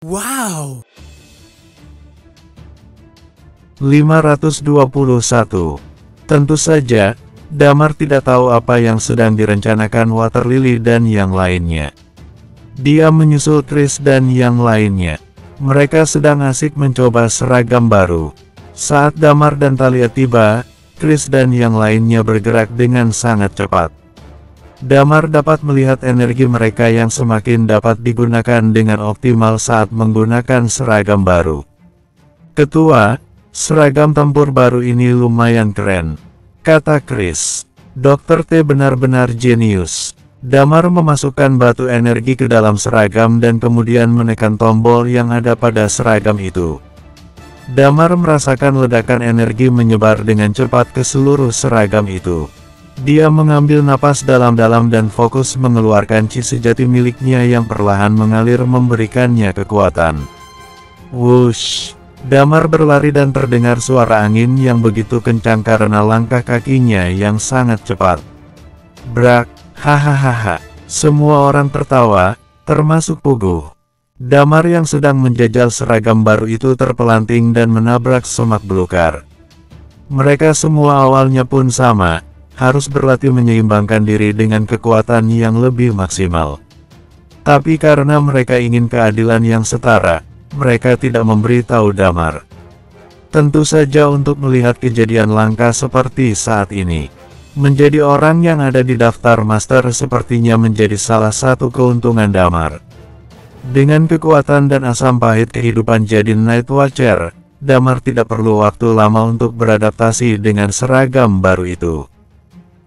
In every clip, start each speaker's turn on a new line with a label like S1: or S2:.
S1: Wow!
S2: 521. Tentu saja, Damar tidak tahu apa yang sedang direncanakan Water Lily dan yang lainnya. Dia menyusul Chris dan yang lainnya. Mereka sedang asik mencoba seragam baru. Saat Damar dan Talia tiba, Chris dan yang lainnya bergerak dengan sangat cepat. Damar dapat melihat energi mereka yang semakin dapat digunakan dengan optimal saat menggunakan seragam baru. Ketua, seragam tempur baru ini lumayan keren, kata Chris. Dr. T benar-benar jenius. Damar memasukkan batu energi ke dalam seragam dan kemudian menekan tombol yang ada pada seragam itu. Damar merasakan ledakan energi menyebar dengan cepat ke seluruh seragam itu. Dia mengambil napas dalam-dalam dan fokus mengeluarkan chi sejati miliknya yang perlahan mengalir memberikannya kekuatan. Wush! Damar berlari dan terdengar suara angin yang begitu kencang karena langkah kakinya yang sangat cepat. Brak! Hahaha! Semua orang tertawa, termasuk Pugu. Damar yang sedang menjajal seragam baru itu terpelanting dan menabrak semak belukar. Mereka semua awalnya pun sama, harus berlatih menyeimbangkan diri dengan kekuatan yang lebih maksimal. Tapi karena mereka ingin keadilan yang setara, mereka tidak memberitahu Damar. Tentu saja untuk melihat kejadian langka seperti saat ini. Menjadi orang yang ada di daftar master sepertinya menjadi salah satu keuntungan Damar. Dengan kekuatan dan asam pahit kehidupan jadi Night Watcher, Damar tidak perlu waktu lama untuk beradaptasi dengan seragam baru itu.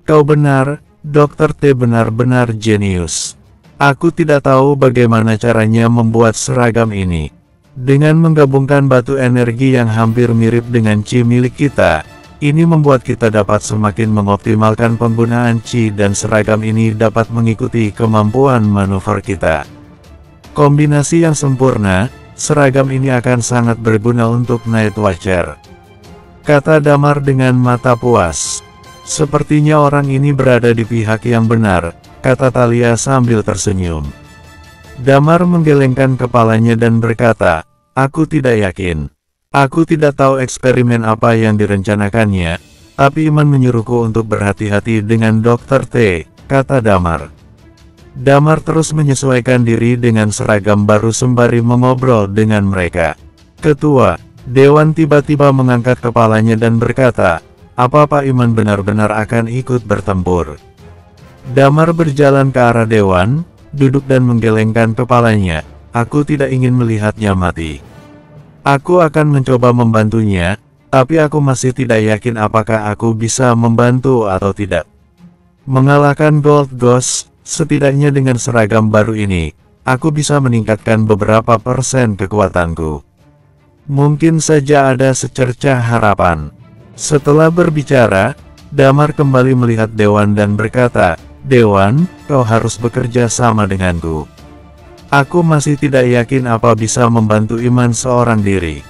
S2: Kau benar, Dr. T benar-benar jenius. Aku tidak tahu bagaimana caranya membuat seragam ini. Dengan menggabungkan batu energi yang hampir mirip dengan chi milik kita, ini membuat kita dapat semakin mengoptimalkan penggunaan chi dan seragam ini dapat mengikuti kemampuan manuver kita. Kombinasi yang sempurna, seragam ini akan sangat berguna untuk Night Watcher, kata Damar dengan mata puas. Sepertinya orang ini berada di pihak yang benar, kata Talia sambil tersenyum. Damar menggelengkan kepalanya dan berkata, aku tidak yakin. Aku tidak tahu eksperimen apa yang direncanakannya, tapi Iman menyuruhku untuk berhati-hati dengan Dr. T, kata Damar. Damar terus menyesuaikan diri dengan seragam baru sembari mengobrol dengan mereka. Ketua, Dewan tiba-tiba mengangkat kepalanya dan berkata, apa Pak Iman benar-benar akan ikut bertempur? Damar berjalan ke arah Dewan, duduk dan menggelengkan kepalanya. Aku tidak ingin melihatnya mati. Aku akan mencoba membantunya, tapi aku masih tidak yakin apakah aku bisa membantu atau tidak. Mengalahkan Gold Ghost, setidaknya dengan seragam baru ini, aku bisa meningkatkan beberapa persen kekuatanku. Mungkin saja ada secercah harapan. Setelah berbicara, Damar kembali melihat Dewan dan berkata, Dewan, kau harus bekerja sama denganku. Aku masih tidak yakin apa bisa membantu Iman seorang diri.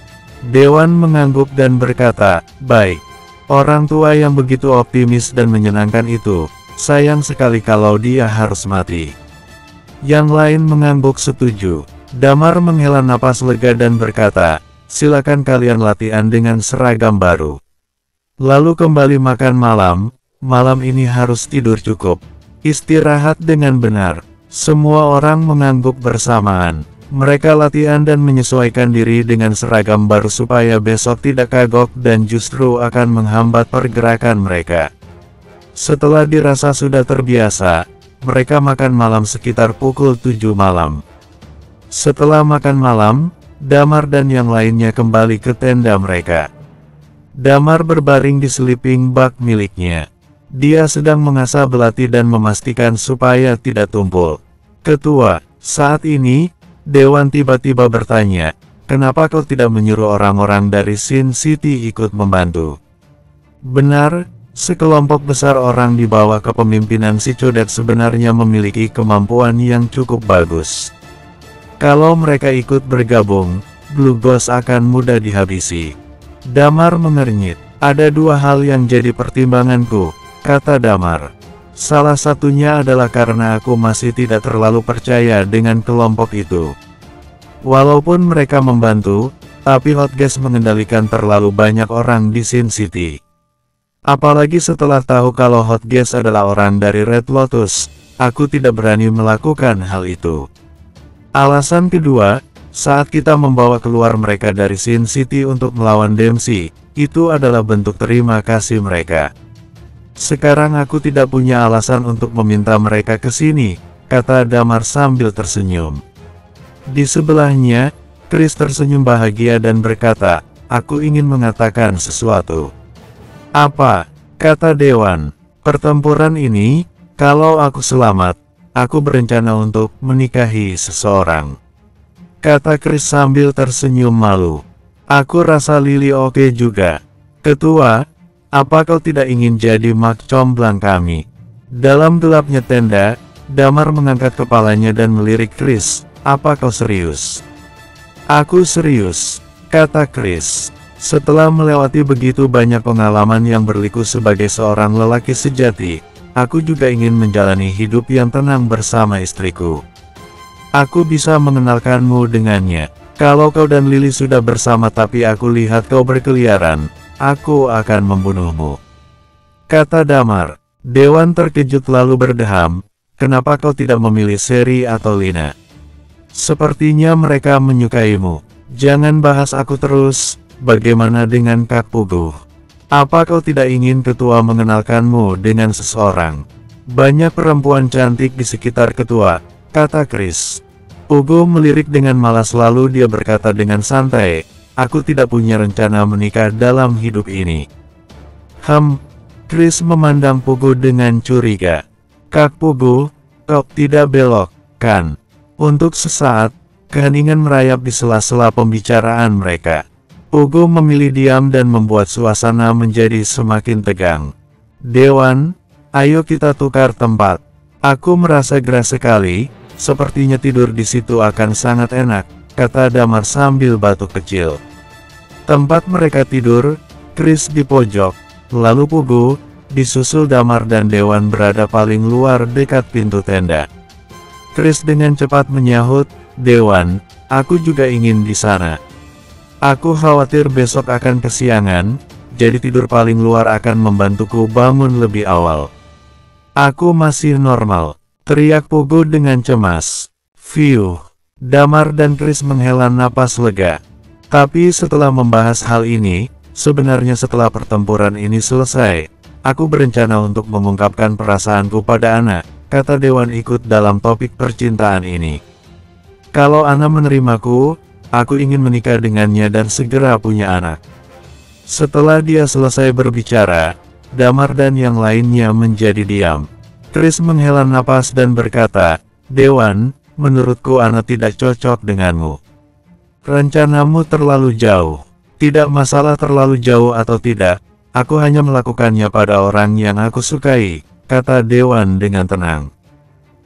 S2: Dewan mengangguk dan berkata, baik. Orang tua yang begitu optimis dan menyenangkan itu, sayang sekali kalau dia harus mati. Yang lain mengangguk setuju. Damar menghela napas lega dan berkata, silakan kalian latihan dengan seragam baru. Lalu kembali makan malam, malam ini harus tidur cukup. Istirahat dengan benar. Semua orang mengangguk bersamaan. Mereka latihan dan menyesuaikan diri dengan seragam baru supaya besok tidak kagok dan justru akan menghambat pergerakan mereka. Setelah dirasa sudah terbiasa, mereka makan malam sekitar pukul 7 malam. Setelah makan malam, Damar dan yang lainnya kembali ke tenda mereka. Damar berbaring di sleeping bag miliknya. Dia sedang mengasah belati dan memastikan supaya tidak tumpul. Ketua, saat ini, Dewan tiba-tiba bertanya, kenapa kau tidak menyuruh orang-orang dari Sin City ikut membantu? Benar, sekelompok besar orang di bawah kepemimpinan si Codet sebenarnya memiliki kemampuan yang cukup bagus. Kalau mereka ikut bergabung, Blue Ghost akan mudah dihabisi. Damar mengernyit. Ada dua hal yang jadi pertimbanganku, kata Damar. Salah satunya adalah karena aku masih tidak terlalu percaya dengan kelompok itu. Walaupun mereka membantu, tapi Hotgas mengendalikan terlalu banyak orang di Sin City. Apalagi setelah tahu kalau Hotgas adalah orang dari Red Lotus, aku tidak berani melakukan hal itu. Alasan kedua, saat kita membawa keluar mereka dari Sin City untuk melawan Dempsey, itu adalah bentuk terima kasih mereka. Sekarang aku tidak punya alasan untuk meminta mereka ke sini, kata Damar sambil tersenyum. Di sebelahnya, Chris tersenyum bahagia dan berkata, aku ingin mengatakan sesuatu. Apa? Kata Dewan. Pertempuran ini, kalau aku selamat, aku berencana untuk menikahi seseorang. Kata Chris sambil tersenyum malu. Aku rasa Lily oke juga. Ketua, apa kau tidak ingin jadi mak comblang kami? Dalam gelapnya tenda, Damar mengangkat kepalanya dan melirik Chris. Apa kau serius? Aku serius, kata Chris. Setelah melewati begitu banyak pengalaman yang berliku sebagai seorang lelaki sejati, aku juga ingin menjalani hidup yang tenang bersama istriku. Aku bisa mengenalkanmu dengannya. Kalau kau dan Lily sudah bersama tapi aku lihat kau berkeliaran, aku akan membunuhmu. Kata Damar. Dewan terkejut lalu berdeham, kenapa kau tidak memilih Seri atau Lina? Sepertinya mereka menyukaimu. Jangan bahas aku terus, bagaimana dengan Kak Puguh? Apa kau tidak ingin ketua mengenalkanmu dengan seseorang? Banyak perempuan cantik di sekitar ketua, kata Chris. Puguh melirik dengan malas lalu dia berkata dengan santai, aku tidak punya rencana menikah dalam hidup ini. Chris memandang Puguh dengan curiga. Kak Puguh, kau tidak belok, kan? Untuk sesaat, keheningan merayap di sela-sela pembicaraan mereka. Puguh memilih diam dan membuat suasana menjadi semakin tegang. Dewan, ayo kita tukar tempat. Aku merasa gerah sekali, sepertinya tidur di situ akan sangat enak, kata Damar sambil batuk kecil. Tempat mereka tidur, Chris di pojok, lalu Puguh, disusul Damar dan Dewan berada paling luar dekat pintu tenda. Chris dengan cepat menyahut, Dewan, aku juga ingin di sana. Aku khawatir besok akan kesiangan, jadi tidur paling luar akan membantuku bangun lebih awal. Aku masih normal, teriak Puguh dengan cemas. Fiuh. Damar dan Chris menghela napas lega. Tapi setelah membahas hal ini, sebenarnya setelah pertempuran ini selesai, aku berencana untuk mengungkapkan perasaanku pada Ana, kata Dewan ikut dalam topik percintaan ini. Kalau Ana menerimaku, aku ingin menikah dengannya dan segera punya anak. Setelah dia selesai berbicara, Damar dan yang lainnya menjadi diam. Chris menghela napas dan berkata, Dewan, menurutku Ana tidak cocok denganmu. Rencanamu terlalu jauh. Tidak masalah terlalu jauh atau tidak, aku hanya melakukannya pada orang yang aku sukai, kata Dewan dengan tenang.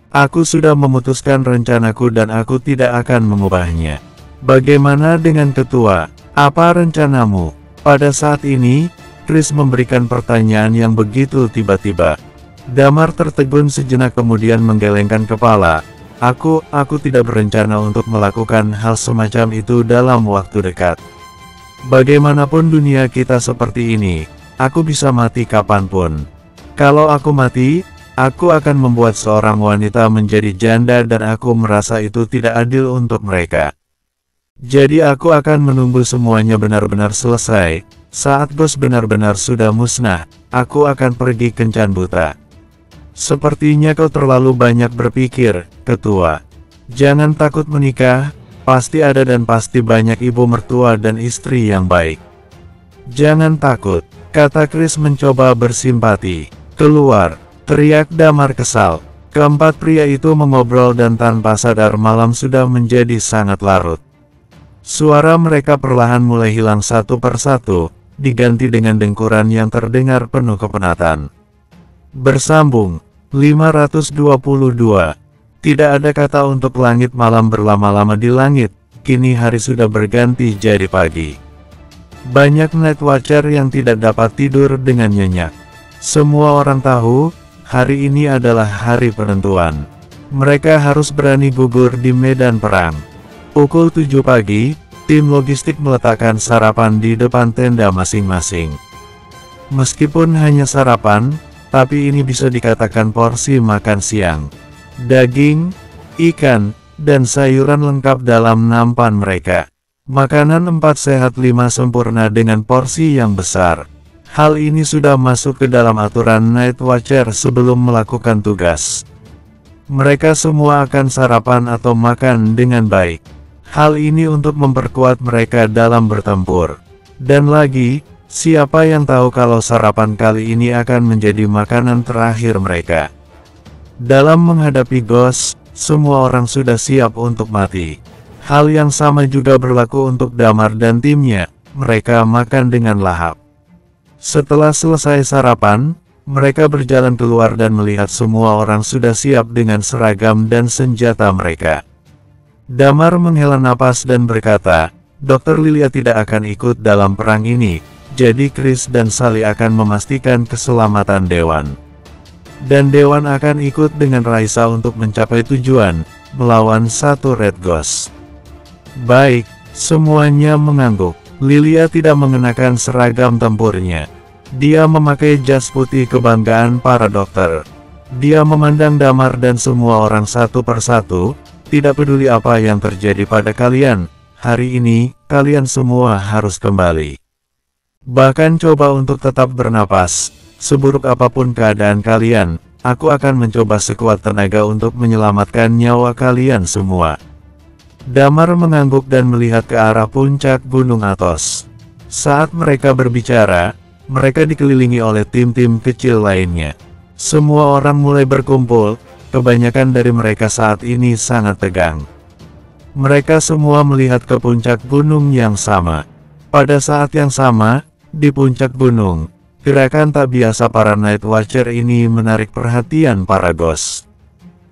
S2: Aku sudah memutuskan rencanaku dan aku tidak akan mengubahnya. Bagaimana dengan ketua? Apa rencanamu? Pada saat ini, Chris memberikan pertanyaan yang begitu tiba-tiba. Damar tertegun sejenak kemudian menggelengkan kepala. Aku tidak berencana untuk melakukan hal semacam itu dalam waktu dekat. Bagaimanapun dunia kita seperti ini, aku bisa mati kapanpun. Kalau aku mati, aku akan membuat seorang wanita menjadi janda dan aku merasa itu tidak adil untuk mereka. Jadi aku akan menunggu semuanya benar-benar selesai. Saat Ghost benar-benar sudah musnah, aku akan pergi kencan buta. Sepertinya kau terlalu banyak berpikir, ketua. Jangan takut menikah, pasti ada dan pasti banyak ibu mertua dan istri yang baik. Jangan takut, kata Chris mencoba bersimpati. Keluar, teriak Damar kesal. Keempat pria itu mengobrol dan tanpa sadar malam sudah menjadi sangat larut. Suara mereka perlahan mulai hilang satu persatu, diganti dengan dengkuran yang terdengar penuh kepenatan. Bersambung, 522. Tidak ada kata untuk langit malam berlama-lama di langit, kini hari sudah berganti jadi pagi. Banyak night watcher yang tidak dapat tidur dengan nyenyak. Semua orang tahu, hari ini adalah hari penentuan. Mereka harus berani gugur di medan perang. Pukul 7 pagi, tim logistik meletakkan sarapan di depan tenda masing-masing. Meskipun hanya sarapan, tapi ini bisa dikatakan porsi makan siang. Daging, ikan, dan sayuran lengkap dalam nampan mereka. Makanan 4 sehat 5 sempurna dengan porsi yang besar. Hal ini sudah masuk ke dalam aturan Night Watcher sebelum melakukan tugas. Mereka semua akan sarapan atau makan dengan baik. Hal ini untuk memperkuat mereka dalam bertempur. Dan lagi, siapa yang tahu kalau sarapan kali ini akan menjadi makanan terakhir mereka. Dalam menghadapi Ghost, semua orang sudah siap untuk mati. Hal yang sama juga berlaku untuk Damar dan timnya, mereka makan dengan lahap. Setelah selesai sarapan, mereka berjalan keluar dan melihat semua orang sudah siap dengan seragam dan senjata mereka. Damar menghela napas dan berkata, Dr. Lilia tidak akan ikut dalam perang ini, jadi Chris dan Sally akan memastikan keselamatan Dewan. Dan Dewan akan ikut dengan Raisa untuk mencapai tujuan, melawan satu Red Ghost. Baik, semuanya mengangguk. Lilia tidak mengenakan seragam tempurnya. Dia memakai jas putih kebanggaan para dokter. Dia memandang Damar dan semua orang satu persatu, tidak peduli apa yang terjadi pada kalian, hari ini, kalian semua harus kembali. Bahkan coba untuk tetap bernapas, seburuk apapun keadaan kalian, aku akan mencoba sekuat tenaga untuk menyelamatkan nyawa kalian semua. Damar mengangguk dan melihat ke arah puncak Gunung Athos. Saat mereka berbicara, mereka dikelilingi oleh tim-tim kecil lainnya. Semua orang mulai berkumpul, kebanyakan dari mereka saat ini sangat tegang. Mereka semua melihat ke puncak gunung yang sama. Pada saat yang sama, di puncak gunung, gerakan tak biasa para Night Watcher ini menarik perhatian para Ghost.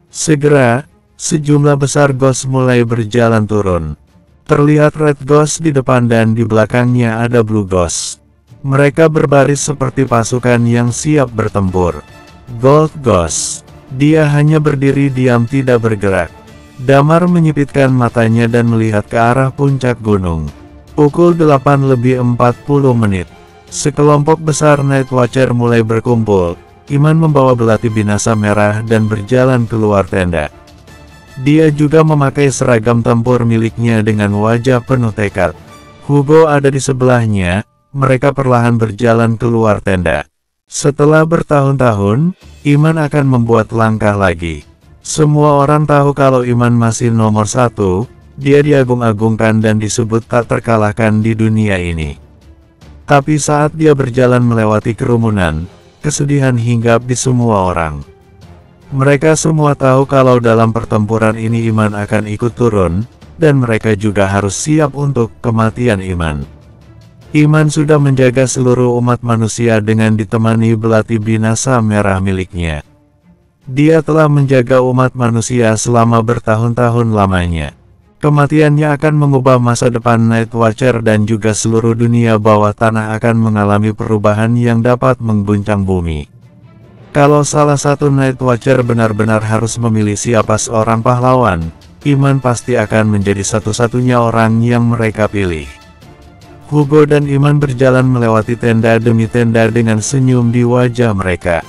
S2: Segera, sejumlah besar Ghost mulai berjalan turun. Terlihat Red Ghost di depan dan di belakangnya ada Blue Ghost. Mereka berbaris seperti pasukan yang siap bertempur. Gold Ghost. Dia hanya berdiri diam tidak bergerak. Damar menyipitkan matanya dan melihat ke arah puncak gunung. Pukul 8:40. Sekelompok besar Night Watcher mulai berkumpul. Iman membawa belati binasa merah dan berjalan keluar tenda. Dia juga memakai seragam tempur miliknya dengan wajah penuh tekad. Hugo ada di sebelahnya, mereka perlahan berjalan keluar tenda. Setelah bertahun-tahun, Iman akan membuat langkah lagi. Semua orang tahu kalau Iman masih nomor 1, dia diagung-agungkan dan disebut tak terkalahkan di dunia ini. Tapi saat dia berjalan melewati kerumunan, kesedihan hinggap di semua orang. Mereka semua tahu kalau dalam pertempuran ini Iman akan ikut turun, dan mereka juga harus siap untuk kematian Iman. Iman sudah menjaga seluruh umat manusia dengan ditemani belati binasa merah miliknya. Dia telah menjaga umat manusia selama bertahun-tahun lamanya. Kematiannya akan mengubah masa depan Night Watcher dan juga seluruh dunia bawah tanah akan mengalami perubahan yang dapat mengguncang bumi. Kalau salah satu Night Watcher benar-benar harus memilih siapa seorang pahlawan, Iman pasti akan menjadi satu-satunya orang yang mereka pilih. Hugo dan Iman berjalan melewati tenda demi tenda dengan senyum di wajah mereka.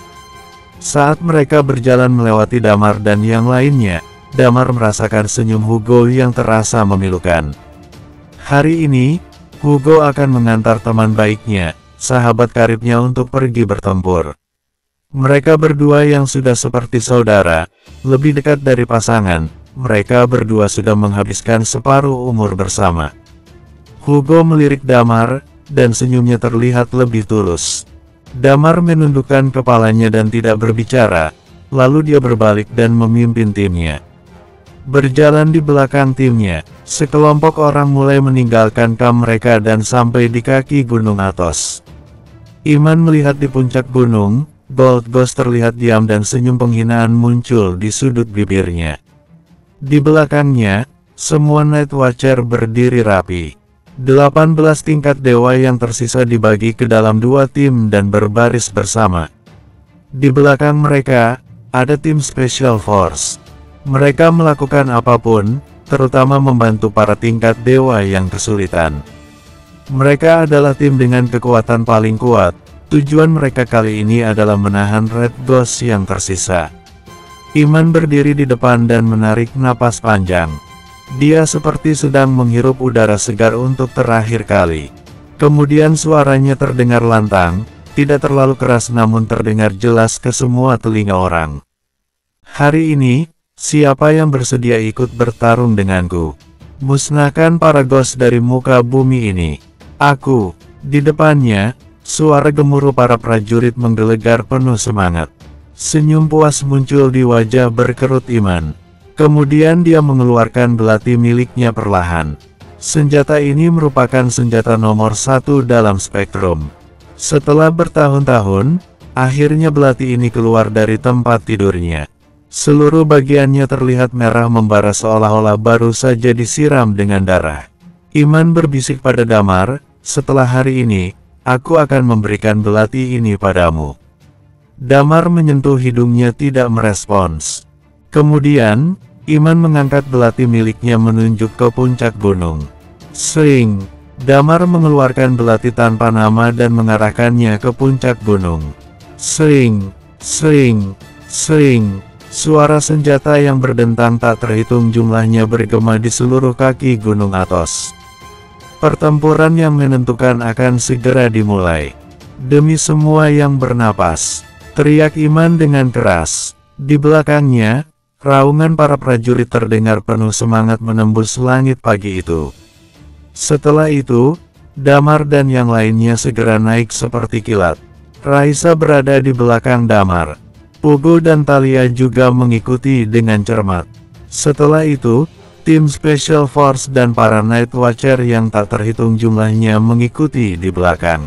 S2: Saat mereka berjalan melewati Damar dan yang lainnya, Damar merasakan senyum Hugo yang terasa memilukan. Hari ini, Hugo akan mengantar teman baiknya, sahabat karibnya untuk pergi bertempur. Mereka berdua yang sudah seperti saudara, lebih dekat dari pasangan, mereka berdua sudah menghabiskan separuh umur bersama. Hugo melirik Damar, dan senyumnya terlihat lebih tulus. Damar menundukkan kepalanya dan tidak berbicara, lalu dia berbalik dan memimpin timnya. Berjalan di belakang timnya, sekelompok orang mulai meninggalkan kamp mereka dan sampai di kaki Gunung Athos. Iman melihat di puncak gunung, Gold Ghost terlihat diam dan senyum penghinaan muncul di sudut bibirnya. Di belakangnya, semua Night Watcher berdiri rapi. 18 tingkat dewa yang tersisa dibagi ke dalam 2 tim dan berbaris bersama. Di belakang mereka, ada tim Special Force. Mereka melakukan apapun, terutama membantu para tingkat dewa yang kesulitan. Mereka adalah tim dengan kekuatan paling kuat. Tujuan mereka kali ini adalah menahan Red Ghost yang tersisa. Iman berdiri di depan dan menarik napas panjang. Dia seperti sedang menghirup udara segar untuk terakhir kali. Kemudian suaranya terdengar lantang, tidak terlalu keras namun terdengar jelas ke semua telinga orang. Hari ini, siapa yang bersedia ikut bertarung denganku? Musnahkan para ghost dari muka bumi ini. Aku. Di depannya, suara gemuruh para prajurit menggelegar penuh semangat. Senyum puas muncul di wajah berkerut Iman. Kemudian dia mengeluarkan belati miliknya perlahan. Senjata ini merupakan senjata nomor 1 dalam spektrum. Setelah bertahun-tahun, akhirnya belati ini keluar dari tempat tidurnya. Seluruh bagiannya terlihat merah membara seolah-olah baru saja disiram dengan darah. Iman berbisik pada Damar, setelah hari ini, aku akan memberikan belati ini padamu. Damar menyentuh hidungnya tidak merespons. Kemudian, Iman mengangkat belati miliknya menunjuk ke puncak gunung. Sring, Damar mengeluarkan belati tanpa nama dan mengarahkannya ke puncak gunung. Sring, sring, sring. Suara senjata yang berdentang tak terhitung jumlahnya bergema di seluruh kaki Gunung Athos. Pertempuran yang menentukan akan segera dimulai. Demi semua yang bernapas, teriak Iman dengan keras. Di belakangnya, raungan para prajurit terdengar penuh semangat menembus langit pagi itu. Setelah itu, Damar dan yang lainnya segera naik seperti kilat. Raisa berada di belakang Damar. Pugu dan Talia juga mengikuti dengan cermat. Setelah itu, tim Special Force dan para Night Watcher yang tak terhitung jumlahnya mengikuti di belakang.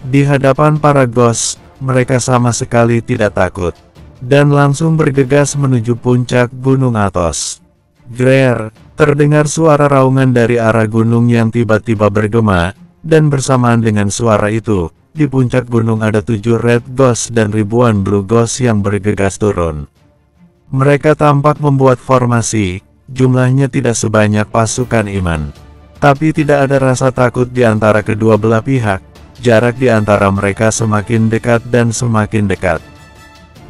S2: Di hadapan para Ghost, mereka sama sekali tidak takut, dan langsung bergegas menuju puncak Gunung Athos. Grer, terdengar suara raungan dari arah gunung yang tiba-tiba bergema, dan bersamaan dengan suara itu, di puncak gunung ada 7 Red Ghost dan ribuan Blue Ghost yang bergegas turun. Mereka tampak membuat formasi, jumlahnya tidak sebanyak pasukan Iman. Tapi tidak ada rasa takut di antara kedua belah pihak, jarak di antara mereka semakin dekat dan semakin dekat.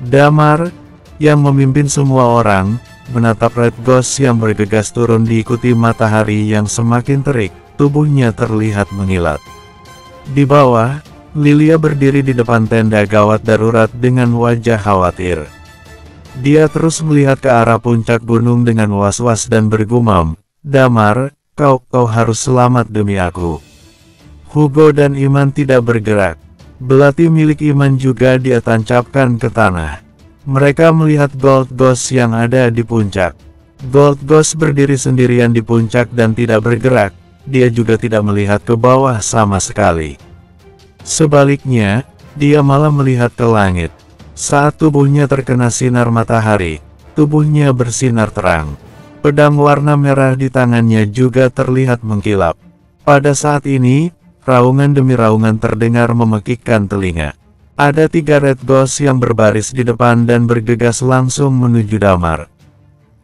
S2: Damar, yang memimpin semua orang, menatap Red Ghost yang bergegas turun diikuti matahari yang semakin terik, tubuhnya terlihat mengilat. Di bawah, Lilia berdiri di depan tenda gawat darurat dengan wajah khawatir. Dia terus melihat ke arah puncak gunung dengan was-was dan bergumam, Damar, kau harus selamat demi aku. Hugo dan Iman tidak bergerak. Belati milik Iman juga dia tancapkan ke tanah. Mereka melihat Gold Ghost yang ada di puncak. Gold Ghost berdiri sendirian di puncak dan tidak bergerak. Dia juga tidak melihat ke bawah sama sekali. Sebaliknya, dia malah melihat ke langit. Saat tubuhnya terkena sinar matahari, tubuhnya bersinar terang. Pedang warna merah di tangannya juga terlihat mengkilap. Pada saat ini, raungan demi raungan terdengar memekikkan telinga. Ada 3 Red Ghost yang berbaris di depan dan bergegas langsung menuju Damar.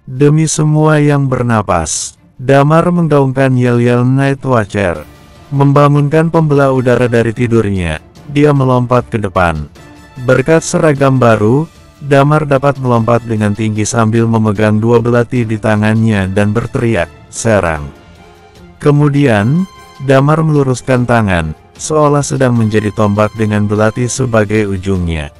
S2: Demi semua yang bernapas, Damar menggaungkan yel-yel Night Watcher. Membangunkan pembelah udara dari tidurnya, dia melompat ke depan. Berkat seragam baru, Damar dapat melompat dengan tinggi sambil memegang 2 belati di tangannya dan berteriak, serang. Kemudian, Damar meluruskan tangan, seolah sedang menjadi tombak dengan belati sebagai ujungnya.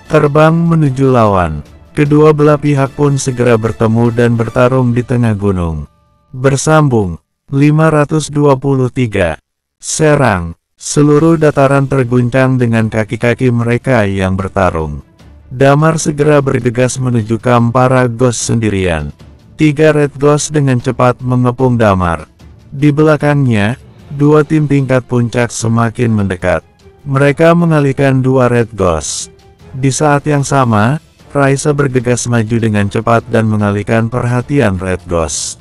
S2: Terbang menuju lawan. Kedua belah pihak pun segera bertemu dan bertarung di tengah gunung. Bersambung. 523. Serang. Seluruh dataran terguncang dengan kaki-kaki mereka yang bertarung. Damar segera bergegas menuju kamp para Ghost sendirian. 3 Red Ghost dengan cepat mengepung Damar. Di belakangnya, 2 tim tingkat puncak semakin mendekat. Mereka mengalihkan 2 Red Ghost. Di saat yang sama, Raisa bergegas maju dengan cepat dan mengalihkan perhatian Red Ghost.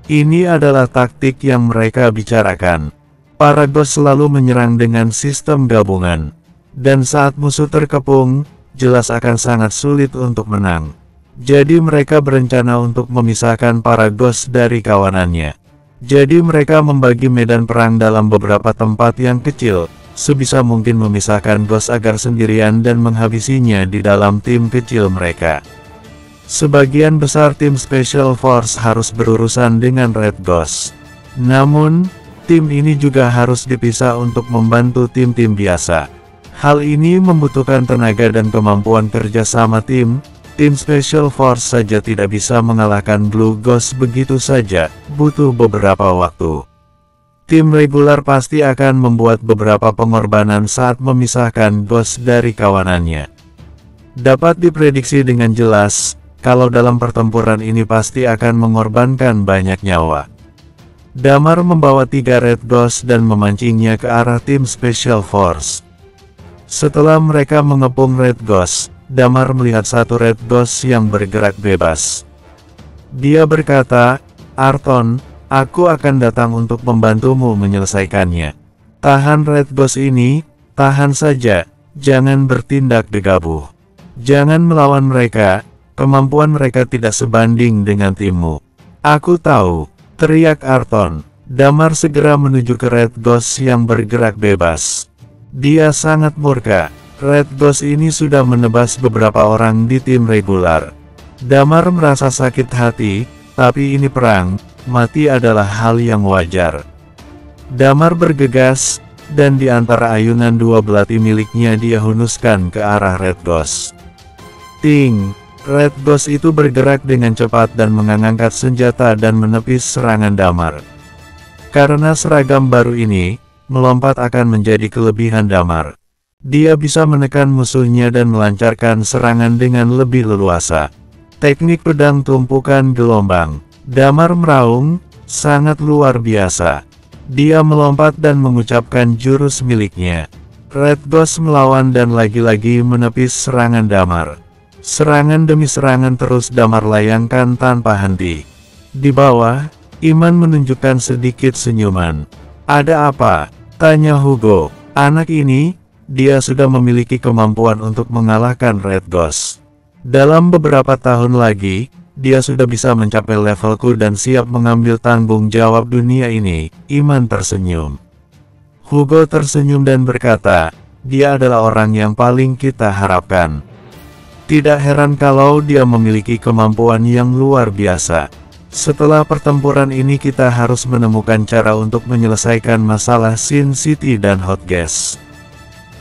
S2: Ini adalah taktik yang mereka bicarakan. Para Ghost selalu menyerang dengan sistem gabungan. Dan saat musuh terkepung, jelas akan sangat sulit untuk menang. Jadi mereka berencana untuk memisahkan para Ghost dari kawanannya. Jadi mereka membagi medan perang dalam beberapa tempat yang kecil, sebisa mungkin memisahkan Ghost agar sendirian dan menghabisinya di dalam tim kecil mereka. Sebagian besar tim Special Force harus berurusan dengan Red Ghost. Namun, tim ini juga harus dipisah untuk membantu tim-tim biasa. Hal ini membutuhkan tenaga dan kemampuan kerja sama tim. Tim Special Force saja tidak bisa mengalahkan Blue Ghost begitu saja, butuh beberapa waktu. Tim regular pasti akan membuat beberapa pengorbanan saat memisahkan Ghost dari kawanannya. Dapat diprediksi dengan jelas, kalau dalam pertempuran ini pasti akan mengorbankan banyak nyawa. Damar membawa 3 Red Ghost dan memancingnya ke arah tim Special Force. Setelah mereka mengepung Red Ghost, Damar melihat satu Red Ghost yang bergerak bebas. Dia berkata, "Arton, aku akan datang untuk membantumu menyelesaikannya. Tahan Red Ghost ini, tahan saja, jangan bertindak gegabah. Jangan melawan mereka, kemampuan mereka tidak sebanding dengan timmu." "Aku tahu," teriak Arton. Damar segera menuju ke Red Ghost yang bergerak bebas. Dia sangat murka. Red Ghost ini sudah menebas beberapa orang di tim regular. Damar merasa sakit hati, tapi ini perang, mati adalah hal yang wajar. Damar bergegas, dan di antara ayunan dua belati miliknya dia hunuskan ke arah Red Ghost. Ting! Red Ghost itu bergerak dengan cepat dan mengangkat senjata dan menepis serangan Damar. Karena seragam baru ini, melompat akan menjadi kelebihan Damar. Dia bisa menekan musuhnya dan melancarkan serangan dengan lebih leluasa. Teknik pedang tumpukan gelombang. Damar meraung, sangat luar biasa. Dia melompat dan mengucapkan jurus miliknya. Red Ghost melawan dan lagi-lagi menepis serangan Damar. Serangan demi serangan terus Damar layangkan tanpa henti. Di bawah, Iman menunjukkan sedikit senyuman. "Ada apa?" tanya Hugo. "Anak ini, dia sudah memiliki kemampuan untuk mengalahkan Red Ghost. Dalam beberapa tahun lagi, dia sudah bisa mencapai levelku dan siap mengambil tanggung jawab dunia ini." Iman tersenyum. Hugo tersenyum dan berkata, "Dia adalah orang yang paling kita harapkan. Tidak heran kalau dia memiliki kemampuan yang luar biasa. Setelah pertempuran ini kita harus menemukan cara untuk menyelesaikan masalah Sin City dan Hot Gas."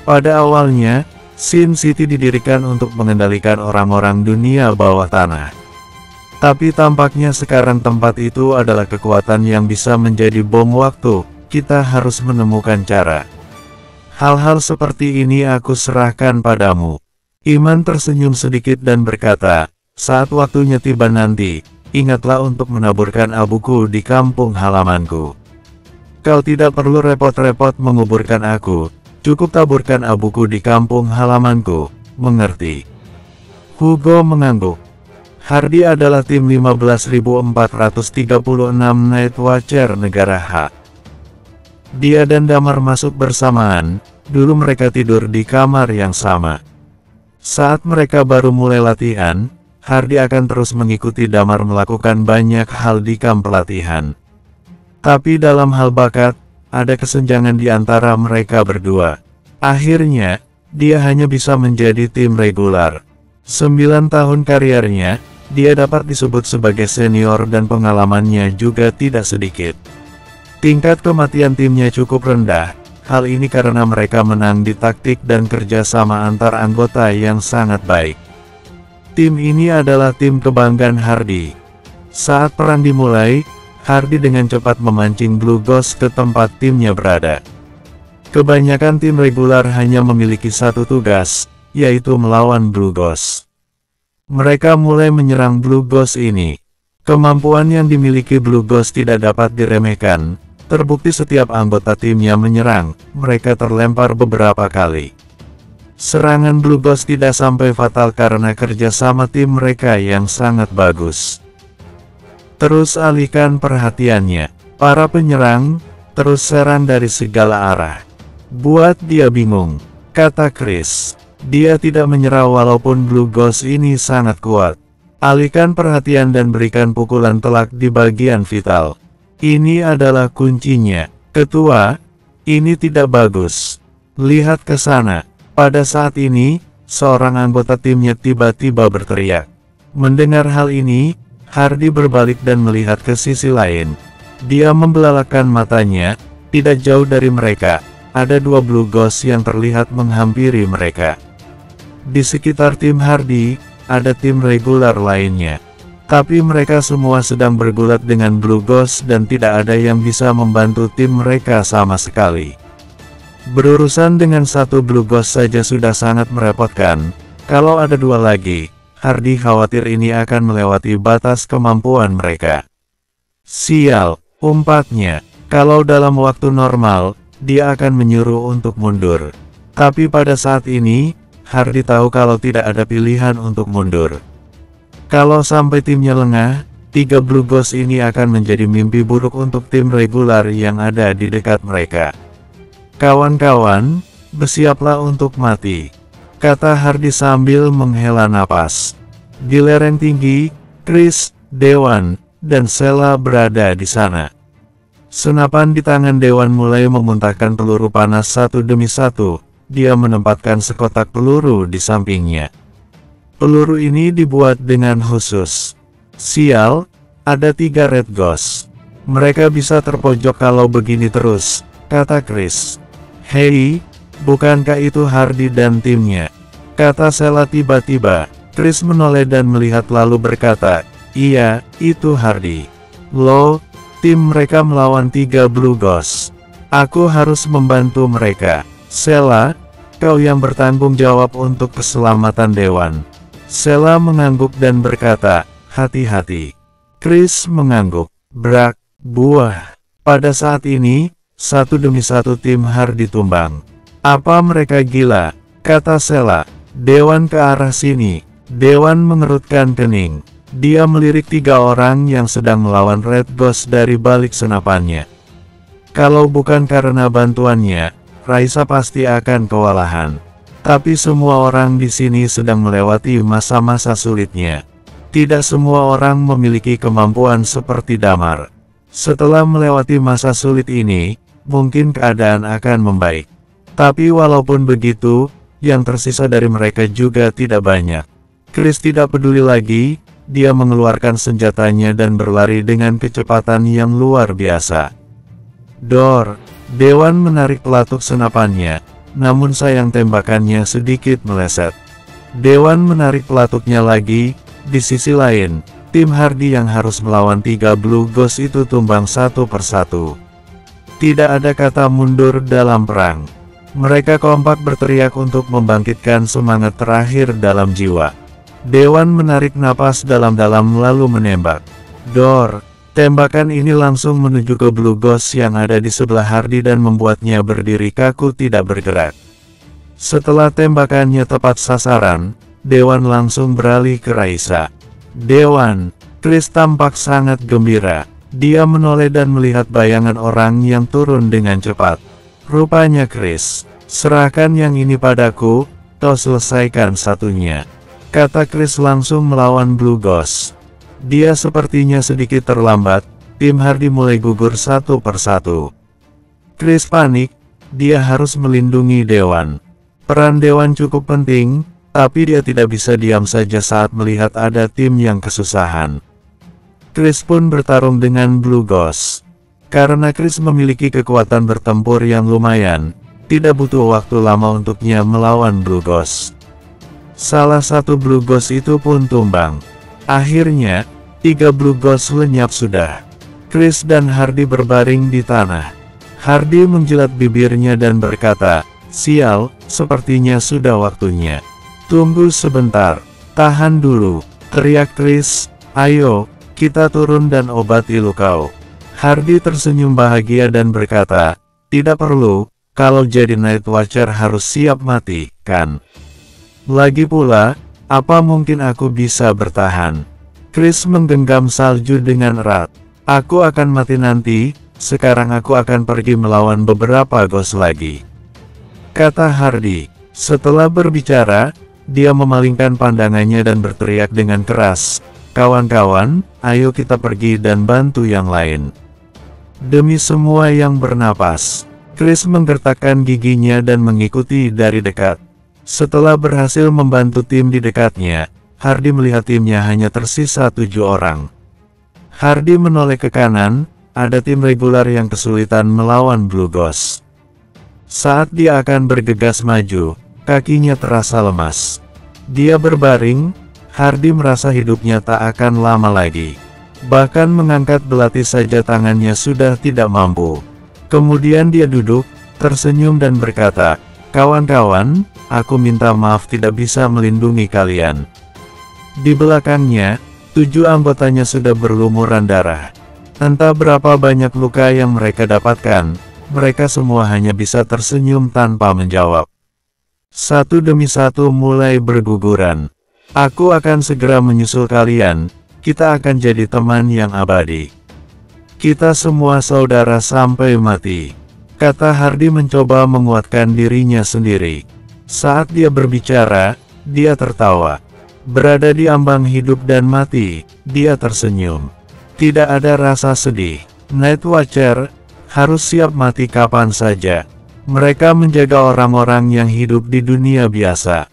S2: Pada awalnya, Sin City didirikan untuk mengendalikan orang-orang dunia bawah tanah. Tapi tampaknya sekarang tempat itu adalah kekuatan yang bisa menjadi bom waktu. Kita harus menemukan cara. Hal-hal seperti ini aku serahkan padamu. Iman tersenyum sedikit dan berkata, "Saat waktunya tiba nanti, ingatlah untuk menaburkan abuku di kampung halamanku. Kau tidak perlu repot-repot menguburkan aku. Cukup taburkan abuku di kampung halamanku, mengerti?" Hugo mengangguk. Hardy adalah tim 15.436 Night Watcher negara H. Dia dan Damar masuk bersamaan, dulu mereka tidur di kamar yang sama. Saat mereka baru mulai latihan, Hardy akan terus mengikuti Damar melakukan banyak hal di kamp pelatihan. Tapi dalam hal bakat, ada kesenjangan di antara mereka berdua. Akhirnya, dia hanya bisa menjadi tim regular. 9 tahun karirnya, dia dapat disebut sebagai senior dan pengalamannya juga tidak sedikit. Tingkat kematian timnya cukup rendah. Hal ini karena mereka menang di taktik dan kerjasama antar anggota yang sangat baik. Tim ini adalah tim kebanggaan Hardy. Saat perang dimulai, Hardy dengan cepat memancing Blue Ghost ke tempat timnya berada. Kebanyakan tim regular hanya memiliki satu tugas, yaitu melawan Blue Ghost. Mereka mulai menyerang Blue Ghost ini. Kemampuan yang dimiliki Blue Ghost tidak dapat diremehkan. Terbukti setiap anggota timnya menyerang, mereka terlempar beberapa kali. Serangan Blue Ghost tidak sampai fatal karena kerjasama tim mereka yang sangat bagus. Terus alihkan perhatiannya. Para penyerang, terus serang dari segala arah. Buat dia bingung, kata Chris. Dia tidak menyerah walaupun Blue Ghost ini sangat kuat. Alihkan perhatian dan berikan pukulan telak di bagian vital. Ini adalah kuncinya. Ketua, ini tidak bagus. Lihat ke sana. Pada saat ini, seorang anggota timnya tiba-tiba berteriak. Mendengar hal ini, Hardy berbalik dan melihat ke sisi lain. Dia membelalakan matanya. Tidak jauh dari mereka, ada dua Blue Ghost yang terlihat menghampiri mereka. Di sekitar tim Hardy, ada tim regular lainnya. Tapi mereka semua sedang bergulat dengan Blue Ghost dan tidak ada yang bisa membantu tim mereka sama sekali. Berurusan dengan satu Blue Ghost saja sudah sangat merepotkan. Kalau ada dua lagi, Hardy khawatir ini akan melewati batas kemampuan mereka. Sial, umpatnya. Kalau dalam waktu normal, dia akan menyuruh untuk mundur. Tapi pada saat ini, Hardy tahu kalau tidak ada pilihan untuk mundur. Kalau sampai timnya lengah, 3 Blue Ghost ini akan menjadi mimpi buruk untuk tim regular yang ada di dekat mereka. Kawan-kawan, bersiaplah untuk mati, kata Hardy sambil menghela napas. Di lereng tinggi, Chris, Dewan, dan Sheila berada di sana. Senapan di tangan Dewan mulai memuntahkan peluru panas satu demi satu. Dia menempatkan sekotak peluru di sampingnya. Peluru ini dibuat dengan khusus. Sial, ada 3 Red Ghost. Mereka bisa terpojok kalau begini terus, kata Chris. Hei, bukankah itu Hardy dan timnya? Kata Sheila tiba-tiba. Chris menoleh dan melihat lalu berkata, iya, itu Hardy. Loh, tim mereka melawan 3 Blue Ghost. Aku harus membantu mereka. Sheila, kau yang bertanggung jawab untuk keselamatan Dewan. Sheila mengangguk dan berkata, hati-hati. Chris mengangguk. Brak, buah. Pada saat ini, satu demi satu tim Hardy tumbang. Apa mereka gila? Kata Sheila. Dewan ke arah sini. Dewan mengerutkan kening. Dia melirik 3 orang yang sedang melawan Red Ghost dari balik senapannya. Kalau bukan karena bantuannya, Raisa pasti akan kewalahan. Tapi semua orang di sini sedang melewati masa-masa sulitnya. Tidak semua orang memiliki kemampuan seperti Damar. Setelah melewati masa sulit ini, mungkin keadaan akan membaik. Tapi walaupun begitu, yang tersisa dari mereka juga tidak banyak. Chris tidak peduli lagi. Dia mengeluarkan senjatanya dan berlari dengan kecepatan yang luar biasa. Dor, Dewan menarik pelatuk senapannya, namun sayang tembakannya sedikit meleset. Dewan menarik pelatuknya lagi. Di sisi lain, tim Hardy yang harus melawan 3 Blue Ghost itu tumbang satu persatu. Tidak ada kata mundur dalam perang. Mereka kompak berteriak untuk membangkitkan semangat terakhir dalam jiwa. Dewan menarik napas dalam-dalam lalu menembak. Dor, tembakan ini langsung menuju ke Blue Ghost yang ada di sebelah Hardy dan membuatnya berdiri kaku tidak bergerak. Setelah tembakannya tepat sasaran, Dewan langsung beralih ke Raisa. Dewan, Chris tampak sangat gembira. Dia menoleh dan melihat bayangan orang yang turun dengan cepat. Rupanya Chris, serahkan yang ini padaku, kau selesaikan satunya. Kata Chris langsung melawan Blue Ghost. Dia sepertinya sedikit terlambat, tim Hardy mulai gugur satu persatu. Chris panik, dia harus melindungi Dewan. Peran Dewan cukup penting, tapi dia tidak bisa diam saja saat melihat ada tim yang kesusahan. Chris pun bertarung dengan Blue Ghost. Karena Chris memiliki kekuatan bertempur yang lumayan, tidak butuh waktu lama untuknya melawan Blue Ghost. Salah satu Blue Ghost itu pun tumbang. Akhirnya, 3 Blue Ghost lenyap sudah. Chris dan Hardy berbaring di tanah. Hardy menjilat bibirnya dan berkata, sial, sepertinya sudah waktunya. Tunggu sebentar, tahan dulu, teriak Chris, ayo, kita turun dan obati lukau. Hardy tersenyum bahagia dan berkata, tidak perlu, kalau jadi Night Watcher harus siap mati, kan? Lagi pula, apa mungkin aku bisa bertahan? Chris menggenggam salju dengan erat. Aku akan mati nanti, sekarang aku akan pergi melawan beberapa ghost lagi. Kata Hardy. Setelah berbicara, dia memalingkan pandangannya dan berteriak dengan keras, Kawan-kawan, ayo kita pergi dan bantu yang lain. Demi semua yang bernapas, Chris menggertakkan giginya dan mengikuti dari dekat. Setelah berhasil membantu tim di dekatnya, Hardy melihat timnya hanya tersisa 7 orang. Hardy menoleh ke kanan, ada tim regular yang kesulitan melawan Blue Ghost. Saat dia akan bergegas maju, kakinya terasa lemas. Dia berbaring. Hardy merasa hidupnya tak akan lama lagi. Bahkan mengangkat belati saja tangannya sudah tidak mampu. Kemudian dia duduk, tersenyum dan berkata, "Kawan-kawan, aku minta maaf tidak bisa melindungi kalian." Di belakangnya, 7 anggotanya sudah berlumuran darah. Entah berapa banyak luka yang mereka dapatkan, mereka semua hanya bisa tersenyum tanpa menjawab. Satu demi satu mulai berguguran. "Aku akan segera menyusul kalian, kita akan jadi teman yang abadi. Kita semua saudara sampai mati," kata Hardy mencoba menguatkan dirinya sendiri. Saat dia berbicara, dia tertawa. Berada di ambang hidup dan mati, dia tersenyum. Tidak ada rasa sedih. Night Watcher harus siap mati kapan saja. Mereka menjaga orang-orang yang hidup di dunia biasa,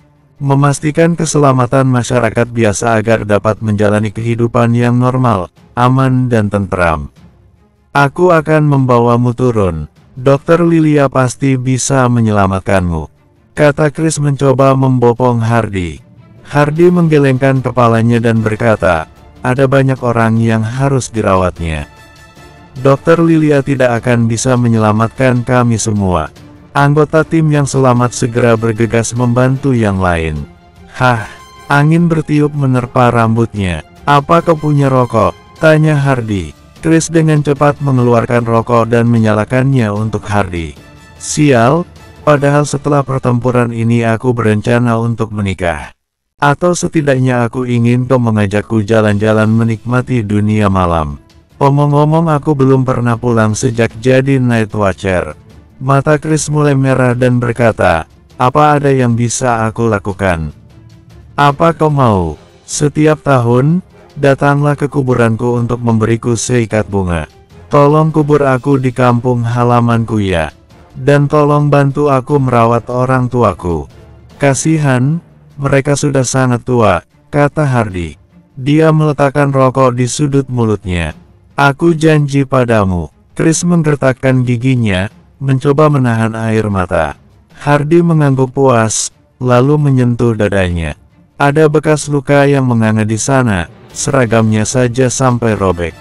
S2: memastikan keselamatan masyarakat biasa agar dapat menjalani kehidupan yang normal, aman dan tentram. "Aku akan membawamu turun. Dr. Lilia pasti bisa menyelamatkanmu," kata Chris mencoba membopong Hardy. Hardy menggelengkan kepalanya dan berkata, "Ada banyak orang yang harus dirawatnya. Dr. Lilia tidak akan bisa menyelamatkan kami semua." Anggota tim yang selamat segera bergegas membantu yang lain. "Hah?" Angin bertiup menerpa rambutnya. "Apa kau punya rokok?" tanya Hardy. Chris dengan cepat mengeluarkan rokok dan menyalakannya untuk Hardy. "Sial, padahal setelah pertempuran ini aku berencana untuk menikah. Atau setidaknya aku ingin kau mengajakku jalan-jalan menikmati dunia malam. Omong-omong aku belum pernah pulang sejak jadi Night Watcher." Mata Chris mulai merah dan berkata, "Apa ada yang bisa aku lakukan? Apa kau mau? Setiap tahun, datanglah ke kuburanku untuk memberiku seikat bunga. Tolong kubur aku di kampung halamanku ya. Dan tolong bantu aku merawat orang tuaku. Kasihan, mereka sudah sangat tua," kata Hardy. Dia meletakkan rokok di sudut mulutnya. "Aku janji padamu." Chris menggertakkan giginya, mencoba menahan air mata. Hardy mengangguk puas, lalu menyentuh dadanya. Ada bekas luka yang menganga di sana, seragamnya saja sampai robek.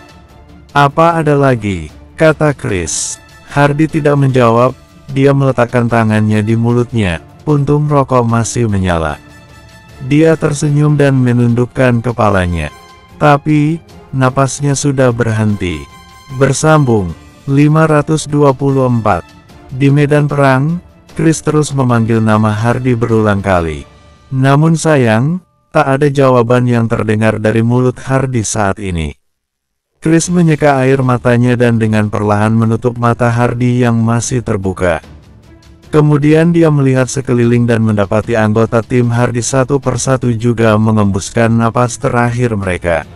S2: "Apa ada lagi?" kata Chris. Hardy tidak menjawab, dia meletakkan tangannya di mulutnya, puntung rokok masih menyala. Dia tersenyum dan menundukkan kepalanya. Tapi, napasnya sudah berhenti. Bersambung. 524. Di medan perang, Chris terus memanggil nama Hardy berulang kali. Namun sayang, tak ada jawaban yang terdengar dari mulut Hardy saat ini. Chris menyeka air matanya dan dengan perlahan menutup mata Hardy yang masih terbuka. Kemudian dia melihat sekeliling dan mendapati anggota tim Hardy satu persatu juga mengembuskan napas terakhir mereka.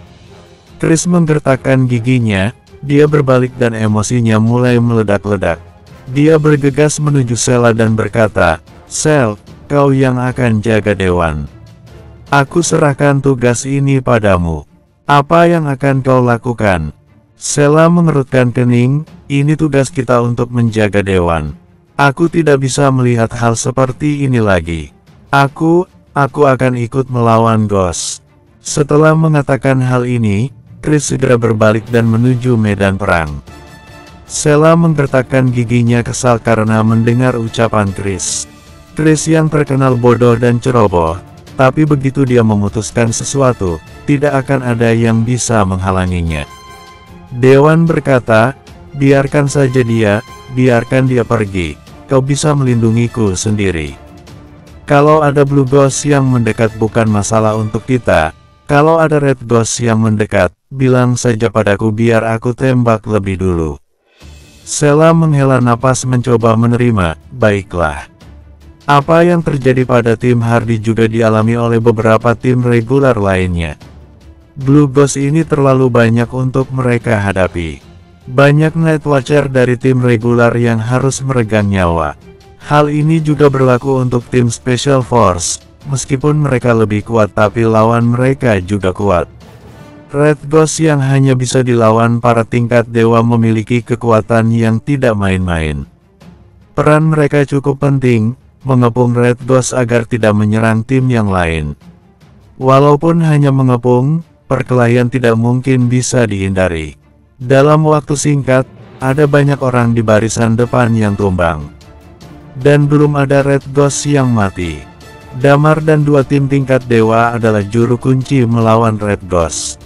S2: Chris menggertakkan giginya. Dia berbalik dan emosinya mulai meledak-ledak. Dia bergegas menuju Sela dan berkata, "Sel, kau yang akan jaga Dewan. Aku serahkan tugas ini padamu. Apa yang akan kau lakukan?" Sela mengerutkan kening, "Ini tugas kita untuk menjaga Dewan. Aku tidak bisa melihat hal seperti ini lagi. Aku akan ikut melawan Ghost." Setelah mengatakan hal ini, Chris segera berbalik dan menuju medan perang. Sela menggertakkan giginya kesal karena mendengar ucapan Chris. Chris yang terkenal bodoh dan ceroboh, tapi begitu dia memutuskan sesuatu, tidak akan ada yang bisa menghalanginya. Dewan berkata, "Biarkan saja dia, biarkan dia pergi. Kau bisa melindungiku sendiri. Kalau ada Blue Ghost yang mendekat bukan masalah untuk kita. Kalau ada Red Ghost yang mendekat, bilang saja padaku biar aku tembak lebih dulu." Sela menghela napas mencoba menerima, "Baiklah." Apa yang terjadi pada tim Hardy juga dialami oleh beberapa tim regular lainnya. Blue Ghost ini terlalu banyak untuk mereka hadapi. Banyak Night Watcher dari tim regular yang harus meregang nyawa. Hal ini juga berlaku untuk tim Special Force. Meskipun mereka lebih kuat tapi lawan mereka juga kuat. Red Ghost yang hanya bisa dilawan para tingkat dewa memiliki kekuatan yang tidak main-main. Peran mereka cukup penting, mengepung Red Ghost agar tidak menyerang tim yang lain. Walaupun hanya mengepung, perkelahian tidak mungkin bisa dihindari. Dalam waktu singkat, ada banyak orang di barisan depan yang tumbang. Dan belum ada Red Ghost yang mati. Damar dan dua tim tingkat dewa adalah juru kunci melawan Red Ghost.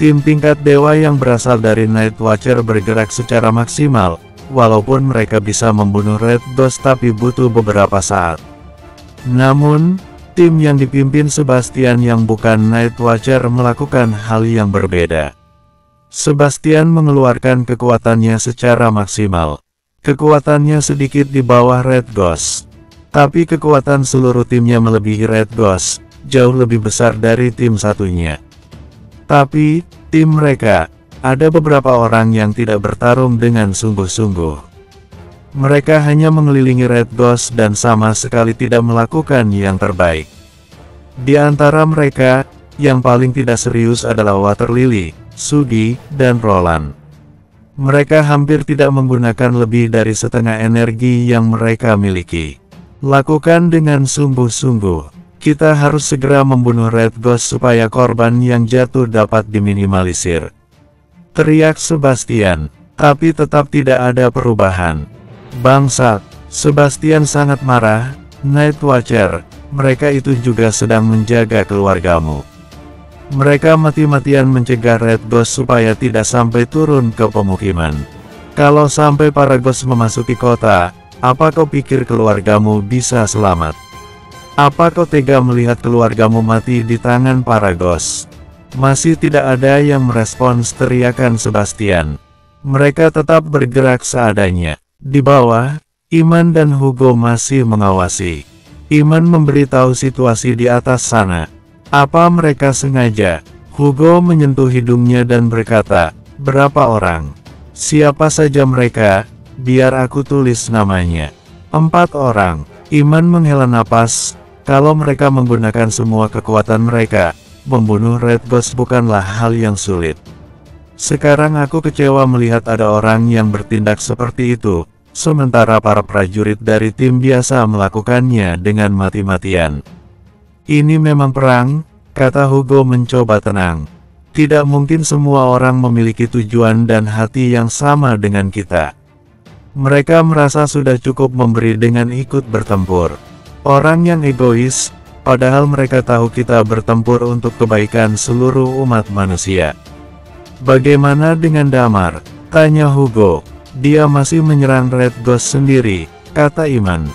S2: Tim tingkat dewa yang berasal dari Night Watcher bergerak secara maksimal, walaupun mereka bisa membunuh Red Ghost tapi butuh beberapa saat. Namun, tim yang dipimpin Sebastian yang bukan Night Watcher melakukan hal yang berbeda. Sebastian mengeluarkan kekuatannya secara maksimal. Kekuatannya sedikit di bawah Red Ghost. Tapi kekuatan seluruh timnya melebihi Red Ghost, jauh lebih besar dari tim satunya. Tapi, tim mereka, ada beberapa orang yang tidak bertarung dengan sungguh-sungguh. Mereka hanya mengelilingi Red Ghost dan sama sekali tidak melakukan yang terbaik. Di antara mereka, yang paling tidak serius adalah Water Lily, Sugi, dan Roland. Mereka hampir tidak menggunakan lebih dari setengah energi yang mereka miliki. Lakukan dengan sungguh-sungguh. Kita harus segera membunuh Red Ghost supaya korban yang jatuh dapat diminimalisir. Teriak Sebastian, tapi tetap tidak ada perubahan. Bangsat, Sebastian sangat marah. Night Watcher, mereka itu juga sedang menjaga keluargamu. Mereka mati-matian mencegah Red Ghost supaya tidak sampai turun ke pemukiman. Kalau sampai para Ghost memasuki kota, apa kau pikir keluargamu bisa selamat? Apa kau tega melihat keluargamu mati di tangan para Ghost? Masih tidak ada yang merespons teriakan Sebastian. Mereka tetap bergerak seadanya. Di bawah, Iman dan Hugo masih mengawasi. Iman memberitahu situasi di atas sana. Apa mereka sengaja? Hugo menyentuh hidungnya dan berkata, berapa orang? Siapa saja mereka? Biar aku tulis namanya. 4 orang. Iman menghela napas. Kalau mereka menggunakan semua kekuatan mereka, membunuh Red Ghost bukanlah hal yang sulit. Sekarang aku kecewa melihat ada orang yang bertindak seperti itu, sementara para prajurit dari tim biasa melakukannya dengan mati-matian. Ini memang perang, kata Hugo mencoba tenang. Tidak mungkin semua orang memiliki tujuan dan hati yang sama dengan kita. Mereka merasa sudah cukup memberi dengan ikut bertempur. Orang yang egois, padahal mereka tahu kita bertempur untuk kebaikan seluruh umat manusia. Bagaimana dengan Damar? Tanya Hugo. Dia masih menyerang Red Ghost sendiri, kata Iman.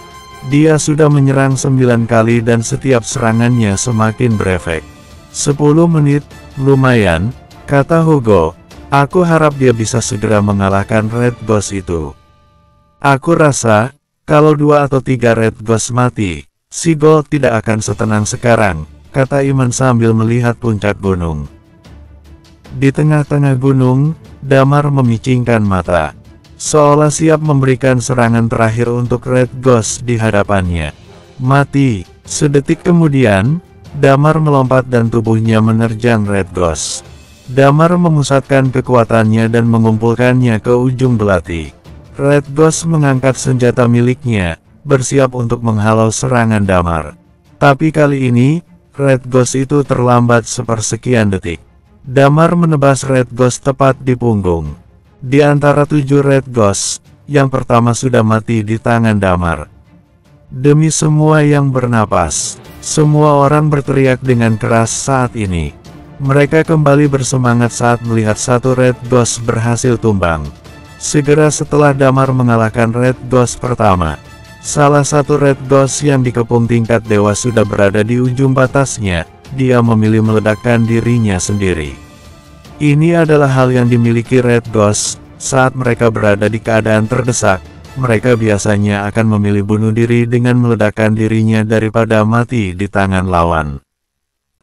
S2: Dia sudah menyerang 9 kali dan setiap serangannya semakin berefek. 10 menit, lumayan, kata Hugo. Aku harap dia bisa segera mengalahkan Red Ghost itu. Aku rasa, kalau 2 atau 3 Red Ghost mati, si Gold tidak akan setenang sekarang, kata Iman sambil melihat puncak gunung. Di tengah-tengah gunung, Damar memicingkan mata. Seolah siap memberikan serangan terakhir untuk Red Ghost di hadapannya. Mati. Sedetik kemudian, Damar melompat dan tubuhnya menerjang Red Ghost. Damar memusatkan kekuatannya dan mengumpulkannya ke ujung belati. Red Ghost mengangkat senjata miliknya, bersiap untuk menghalau serangan Damar. Tapi kali ini, Red Ghost itu terlambat sepersekian detik. Damar menebas Red Ghost tepat di punggung. Di antara 7 Red Ghost, yang pertama sudah mati di tangan Damar. Demi semua yang bernapas, semua orang berteriak dengan keras saat ini. Mereka kembali bersemangat saat melihat 1 Red Ghost berhasil tumbang. Segera setelah Damar mengalahkan Red Ghost pertama, salah satu Red Ghost yang dikepung tingkat dewa sudah berada di ujung batasnya. Dia memilih meledakkan dirinya sendiri. Ini adalah hal yang dimiliki Red Ghost. Saat mereka berada di keadaan terdesak, mereka biasanya akan memilih bunuh diri dengan meledakkan dirinya daripada mati di tangan lawan.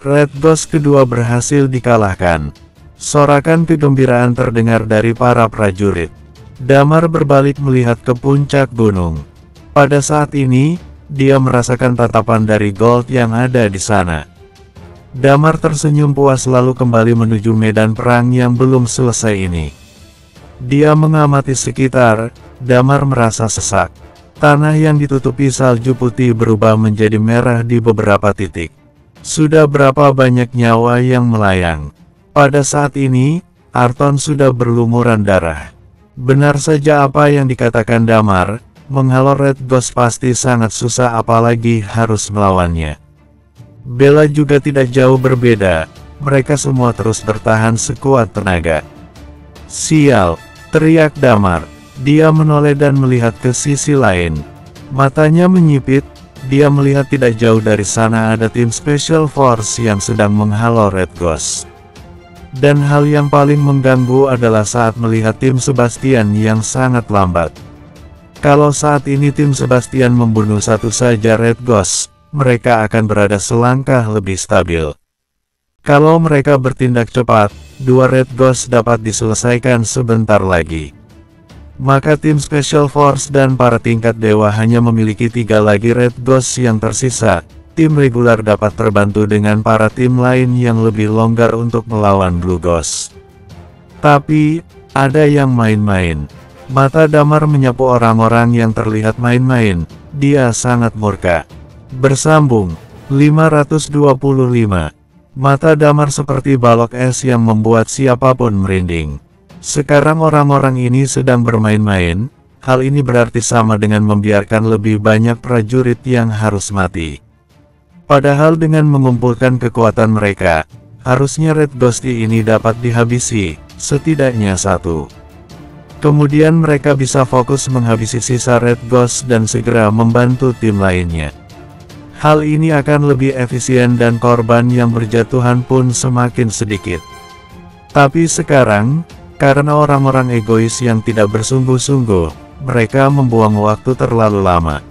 S2: Red Ghost kedua berhasil dikalahkan. Sorakan kegembiraan terdengar dari para prajurit. Damar berbalik melihat ke puncak gunung. Pada saat ini, dia merasakan tatapan dari Gold yang ada di sana. Damar tersenyum puas lalu kembali menuju medan perang yang belum selesai ini. Dia mengamati sekitar. Damar merasa sesak. Tanah yang ditutupi salju putih berubah menjadi merah di beberapa titik. Sudah berapa banyak nyawa yang melayang. Pada saat ini, Arton sudah berlumuran darah. Benar saja apa yang dikatakan Damar, menghalau Red Ghost pasti sangat susah apalagi harus melawannya. Bella juga tidak jauh berbeda, mereka semua terus bertahan sekuat tenaga. Sial, teriak Damar. Dia menoleh dan melihat ke sisi lain. Matanya menyipit. Dia melihat tidak jauh dari sana ada tim Special Force yang sedang menghalau Red Ghost. Dan hal yang paling mengganggu adalah saat melihat tim Sebastian yang sangat lambat. Kalau saat ini tim Sebastian membunuh satu saja Red Ghost, mereka akan berada selangkah lebih stabil. Kalau mereka bertindak cepat, dua Red Ghost dapat diselesaikan sebentar lagi. Maka tim Special Force dan para tingkat dewa hanya memiliki 3 lagi Red Ghost yang tersisa. Tim regular dapat terbantu dengan para tim lain yang lebih longgar untuk melawan Blue Ghost. Tapi, ada yang main-main. Mata Damar menyapu orang-orang yang terlihat main-main. Dia sangat murka. Bersambung, 525. Mata Damar seperti balok es yang membuat siapapun merinding. Sekarang orang-orang ini sedang bermain-main, hal ini berarti sama dengan membiarkan lebih banyak prajurit yang harus mati. Padahal dengan mengumpulkan kekuatan mereka, harusnya Red Ghost ini dapat dihabisi, setidaknya satu. Kemudian mereka bisa fokus menghabisi sisa Red Ghost dan segera membantu tim lainnya. Hal ini akan lebih efisien dan korban yang berjatuhan pun semakin sedikit. Tapi sekarang, karena orang-orang egois yang tidak bersungguh-sungguh, mereka membuang waktu terlalu lama.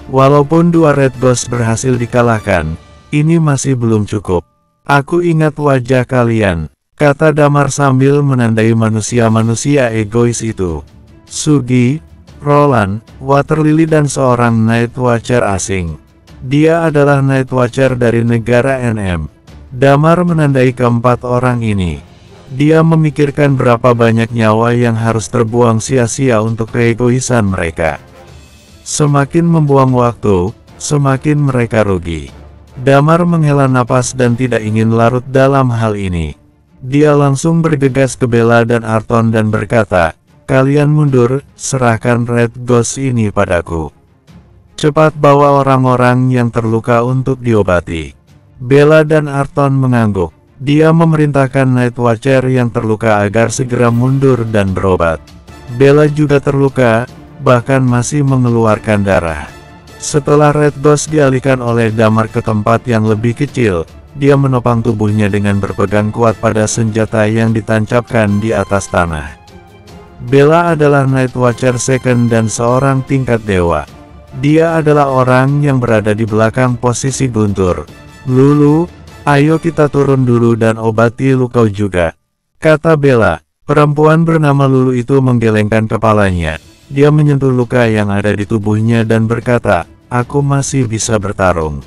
S2: Walaupun dua Red Ghost berhasil dikalahkan, ini masih belum cukup. Aku ingat wajah kalian, kata Damar sambil menandai manusia-manusia egois itu. Sugi, Roland, Water Lily dan seorang Night Watcher asing. Dia adalah Night Watcher dari negara NM. Damar menandai keempat orang ini. Dia memikirkan berapa banyak nyawa yang harus terbuang sia-sia untuk keegoisan mereka. Semakin membuang waktu, semakin mereka rugi. Damar menghela napas dan tidak ingin larut dalam hal ini. Dia langsung bergegas ke Bella dan Arton dan berkata, "Kalian mundur, serahkan Red Ghost ini padaku. Cepat bawa orang-orang yang terluka untuk diobati." Bella dan Arton mengangguk. Dia memerintahkan Night Watcher yang terluka agar segera mundur dan berobat. Bella juga terluka, bahkan masih mengeluarkan darah. Setelah Red Ghost dialihkan oleh Damar ke tempat yang lebih kecil, dia menopang tubuhnya dengan berpegang kuat pada senjata yang ditancapkan di atas tanah. Bella adalah Night Watcher second dan seorang tingkat dewa. Dia adalah orang yang berada di belakang posisi Guntur. "Lulu, ayo kita turun dulu dan obati luka juga," kata Bella. Perempuan bernama Lulu itu menggelengkan kepalanya. Dia menyentuh luka yang ada di tubuhnya dan berkata, "Aku masih bisa bertarung."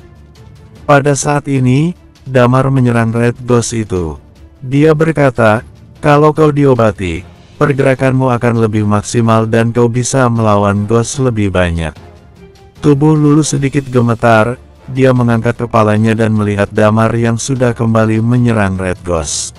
S2: Pada saat ini, Damar menyerang Red Ghost itu. Dia berkata, "Kalau kau diobati, pergerakanmu akan lebih maksimal dan kau bisa melawan Ghost lebih banyak." Tubuh Lulu sedikit gemetar. Dia mengangkat kepalanya dan melihat Damar yang sudah kembali menyerang Red Ghost.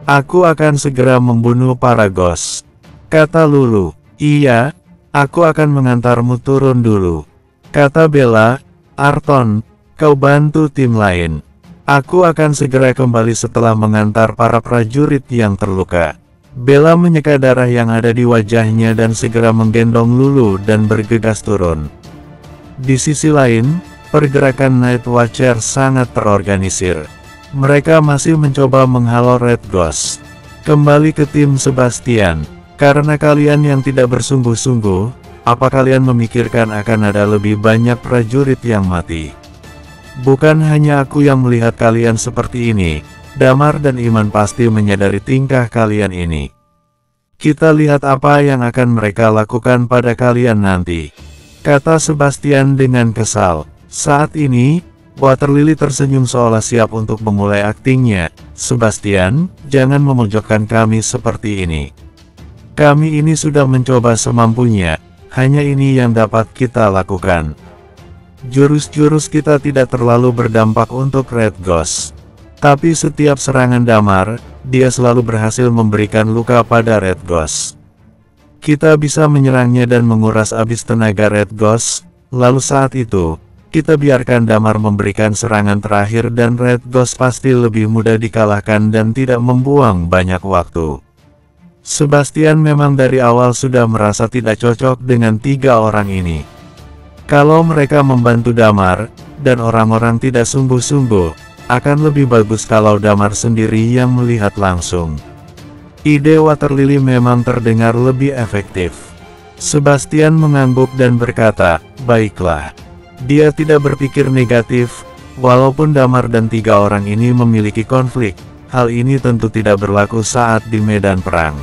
S2: "Aku akan segera membunuh para Ghost," kata Lulu. "Iya, aku akan mengantarmu turun dulu," kata Bella. "Arton, kau bantu tim lain. Aku akan segera kembali setelah mengantar para prajurit yang terluka." Bella menyeka darah yang ada di wajahnya dan segera menggendong Lulu dan bergegas turun. Di sisi lain, pergerakan Night Watcher sangat terorganisir. Mereka masih mencoba menghalau Red Ghost. "Kembali ke tim Sebastian. Karena kalian yang tidak bersungguh-sungguh, apa kalian memikirkan akan ada lebih banyak prajurit yang mati?" Bukan hanya aku yang melihat kalian seperti ini, Damar dan Iman pasti menyadari tingkah kalian ini. Kita lihat apa yang akan mereka lakukan pada kalian nanti, kata Sebastian dengan kesal. Saat ini, Water Lily tersenyum seolah siap untuk memulai aktingnya. Sebastian, jangan memojokkan kami seperti ini. Kami ini sudah mencoba semampunya, hanya ini yang dapat kita lakukan. Jurus-jurus kita tidak terlalu berdampak untuk Red Ghost. Tapi setiap serangan Damar, dia selalu berhasil memberikan luka pada Red Ghost. Kita bisa menyerangnya dan menguras habis tenaga Red Ghost, lalu saat itu, kita biarkan Damar memberikan serangan terakhir dan Red Ghost pasti lebih mudah dikalahkan dan tidak membuang banyak waktu. Sebastian memang dari awal sudah merasa tidak cocok dengan 3 orang ini. Kalau mereka membantu Damar, dan orang-orang tidak sungguh-sungguh, akan lebih bagus kalau Damar sendiri yang melihat langsung. Ide Water Lily memang terdengar lebih efektif. Sebastian mengangguk dan berkata, baiklah. Dia tidak berpikir negatif, walaupun Damar dan 3 orang ini memiliki konflik, hal ini tentu tidak berlaku saat di medan perang.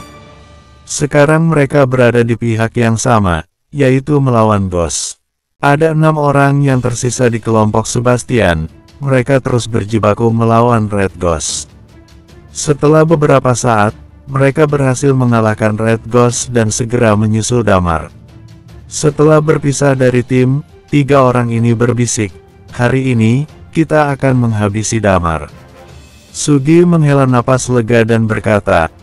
S2: Sekarang mereka berada di pihak yang sama, yaitu melawan Ghost. Ada 6 orang yang tersisa di kelompok Sebastian. Mereka terus berjibaku melawan Red Ghost. Setelah beberapa saat, mereka berhasil mengalahkan Red Ghost dan segera menyusul Damar. Setelah berpisah dari tim, 3 orang ini berbisik, hari ini, kita akan menghabisi Damar. Sugi menghela napas lega dan berkata,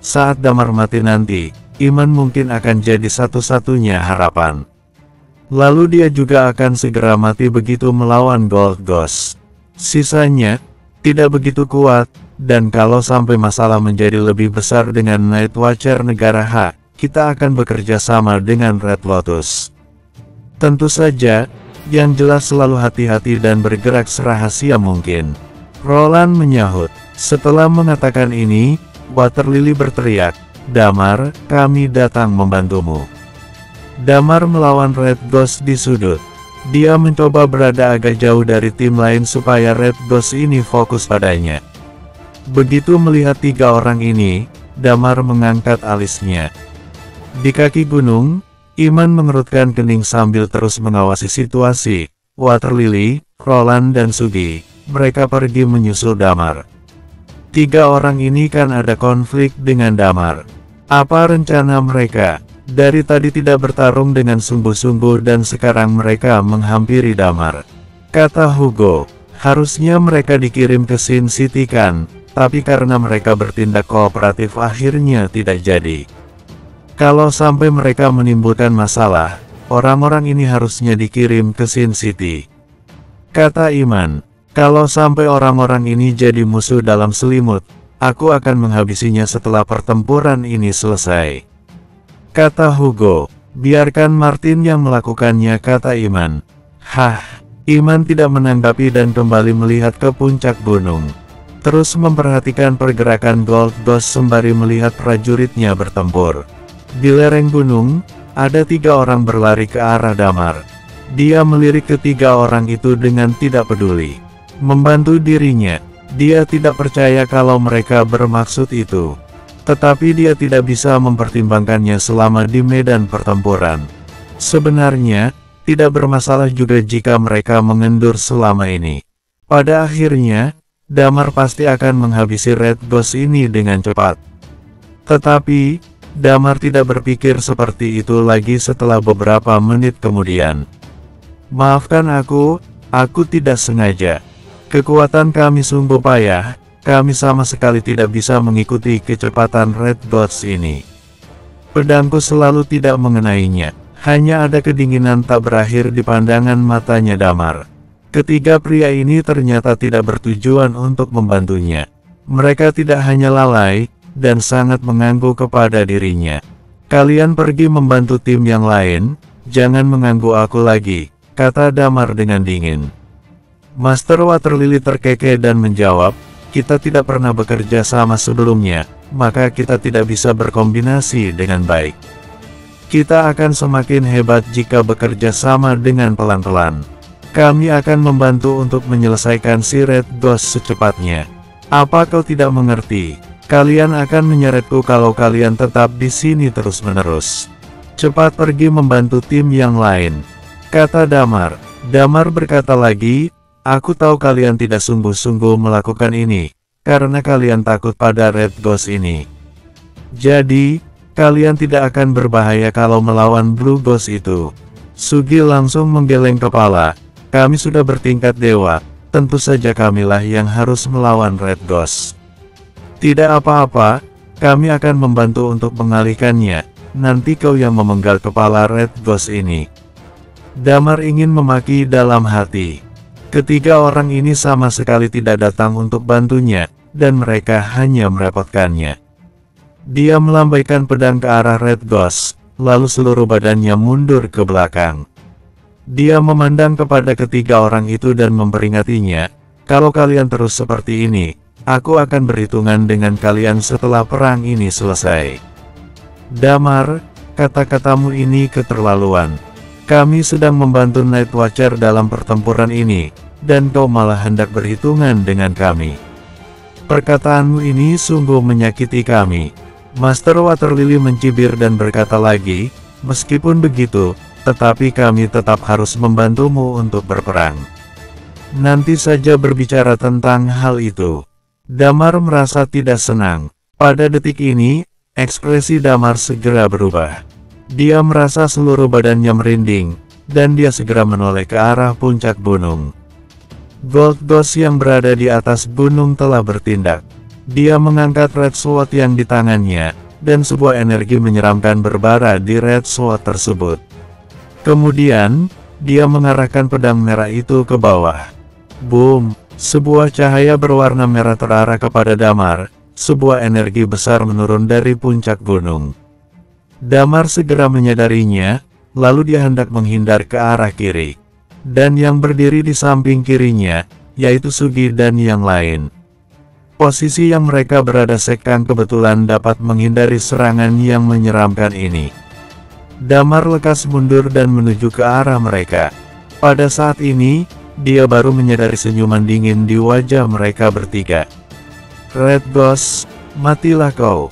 S2: saat Damar mati nanti, Iman mungkin akan jadi satu-satunya harapan. Lalu dia juga akan segera mati begitu melawan Gold Ghost. Sisanya, tidak begitu kuat, dan kalau sampai masalah menjadi lebih besar dengan Night Watcher negara H, kita akan bekerja sama dengan Red Lotus. Tentu saja, yang jelas selalu hati-hati dan bergerak serahasia mungkin. Roland menyahut. Setelah mengatakan ini, Water Lily berteriak, Damar, kami datang membantumu. Damar melawan Red Ghost di sudut. Dia mencoba berada agak jauh dari tim lain supaya Red Ghost ini fokus padanya. Begitu melihat 3 orang ini, Damar mengangkat alisnya. Di kaki gunung, Iman mengerutkan kening sambil terus mengawasi situasi. Water Lily, Roland dan Sugi, mereka pergi menyusul Damar. 3 orang ini kan ada konflik dengan Damar. Apa rencana mereka? Dari tadi tidak bertarung dengan sungguh-sungguh dan sekarang mereka menghampiri Damar. Kata Hugo, harusnya mereka dikirim ke Sin City kan, tapi karena mereka bertindak kooperatif akhirnya tidak jadi. Kalau sampai mereka menimbulkan masalah, orang-orang ini harusnya dikirim ke Sin City. Kata Iman, kalau sampai orang-orang ini jadi musuh dalam selimut, aku akan menghabisinya setelah pertempuran ini selesai. Kata Hugo, biarkan Martin yang melakukannya, kata Iman. Iman tidak menanggapi dan kembali melihat ke puncak gunung. Terus memperhatikan pergerakan Gold Ghost sembari melihat prajuritnya bertempur. Di lereng gunung, ada 3 orang berlari ke arah Damar. Dia melirik ke 3 orang itu dengan tidak peduli. Membantu dirinya, dia tidak percaya kalau mereka bermaksud itu. Tetapi dia tidak bisa mempertimbangkannya selama di medan pertempuran. Sebenarnya, tidak bermasalah juga jika mereka mengendur selama ini. Pada akhirnya, Damar pasti akan menghabisi Red Ghost ini dengan cepat. Tetapi, Damar tidak berpikir seperti itu lagi setelah beberapa menit kemudian. Maafkan aku tidak sengaja. Kekuatan kami sungguh payah. Kami sama sekali tidak bisa mengikuti kecepatan Red Ghost ini. Pedangku selalu tidak mengenainya. Hanya ada kedinginan tak berakhir di pandangan matanya Damar. Ketiga pria ini ternyata tidak bertujuan untuk membantunya. Mereka tidak hanya lalai, dan sangat mengganggu kepada dirinya. Kalian pergi membantu tim yang lain, jangan mengganggu aku lagi, kata Damar dengan dingin. Master Water Lily terkekeh dan menjawab, kita tidak pernah bekerja sama sebelumnya, maka kita tidak bisa berkombinasi dengan baik. Kita akan semakin hebat jika bekerja sama dengan pelan-pelan. Kami akan membantu untuk menyelesaikan si Red Ghost secepatnya. Apa kau tidak mengerti? Kalian akan menyeretku kalau kalian tetap di sini terus-menerus. Cepat pergi membantu tim yang lain, kata Damar. Damar berkata lagi, aku tahu kalian tidak sungguh-sungguh melakukan ini, karena kalian takut pada Red Ghost ini. Jadi, kalian tidak akan berbahaya kalau melawan Blue Ghost itu. Sugi langsung menggeleng kepala. Kami sudah bertingkat dewa, tentu saja kamilah yang harus melawan Red Ghost. Tidak apa-apa, kami akan membantu untuk mengalihkannya, nanti kau yang memenggal kepala Red Ghost ini. Damar ingin memaki dalam hati. Ketiga orang ini sama sekali tidak datang untuk bantunya, dan mereka hanya merepotkannya. Dia melambaikan pedang ke arah Red Ghost, lalu seluruh badannya mundur ke belakang. Dia memandang kepada ketiga orang itu dan memperingatinya, kalau kalian terus seperti ini, aku akan berhitungan dengan kalian setelah perang ini selesai. Damar, kata-katamu ini keterlaluan. Kami sedang membantu Night Watcher dalam pertempuran ini, dan kau malah hendak berhitungan dengan kami. Perkataanmu ini sungguh menyakiti kami. Master Water Lily mencibir dan berkata lagi, meskipun begitu, tetapi kami tetap harus membantumu untuk berperang. Nanti saja berbicara tentang hal itu. Damar merasa tidak senang. Pada detik ini, ekspresi Damar segera berubah. Dia merasa seluruh badannya merinding, dan dia segera menoleh ke arah puncak gunung. Gold Ghost yang berada di atas gunung telah bertindak. Dia mengangkat Red Sword yang di tangannya, dan sebuah energi menyeramkan berbara di Red Sword tersebut. Kemudian, dia mengarahkan pedang merah itu ke bawah. Boom! Sebuah cahaya berwarna merah terarah kepada Damar. Sebuah energi besar menurun dari puncak gunung. Damar segera menyadarinya, lalu dia hendak menghindar ke arah kiri. Dan yang berdiri di samping kirinya, yaitu Sugi dan yang lain. Posisi yang mereka berada sekang kebetulan dapat menghindari serangan yang menyeramkan ini. Damar lekas mundur dan menuju ke arah mereka. Pada saat ini, dia baru menyadari senyuman dingin di wajah mereka bertiga. Red Ghost, matilah kau.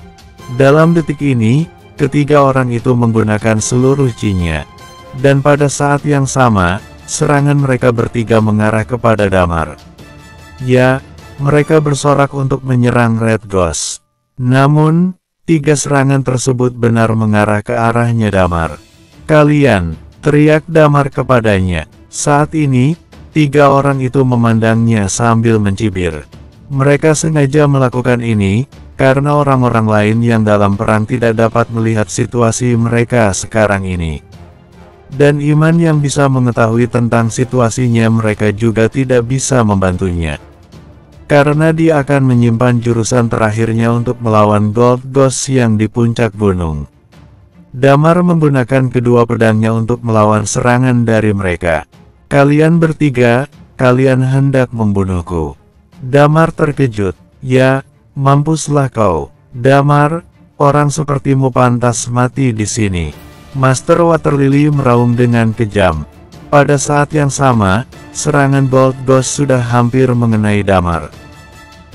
S2: Dalam detik ini, ketiga orang itu menggunakan seluruh chi-nya. Dan pada saat yang sama, serangan mereka bertiga mengarah kepada Damar. Ya, mereka bersorak untuk menyerang Red Ghost. Namun, tiga serangan tersebut benar mengarah ke arahnya Damar. Kalian, teriak Damar kepadanya. Saat ini, tiga orang itu memandangnya sambil mencibir. Mereka sengaja melakukan ini, karena orang-orang lain yang dalam perang tidak dapat melihat situasi mereka sekarang ini. Dan Iman yang bisa mengetahui tentang situasinya mereka juga tidak bisa membantunya. Karena dia akan menyimpan jurusan terakhirnya untuk melawan Gold Ghost yang di puncak gunung. Damar menggunakan kedua pedangnya untuk melawan serangan dari mereka. Kalian bertiga, kalian hendak membunuhku. Damar terkejut. Ya, mampuslah kau. Damar, orang sepertimu pantas mati di sini. Master Water Lily meraung dengan kejam. Pada saat yang sama, serangan Gold Ghost sudah hampir mengenai Damar.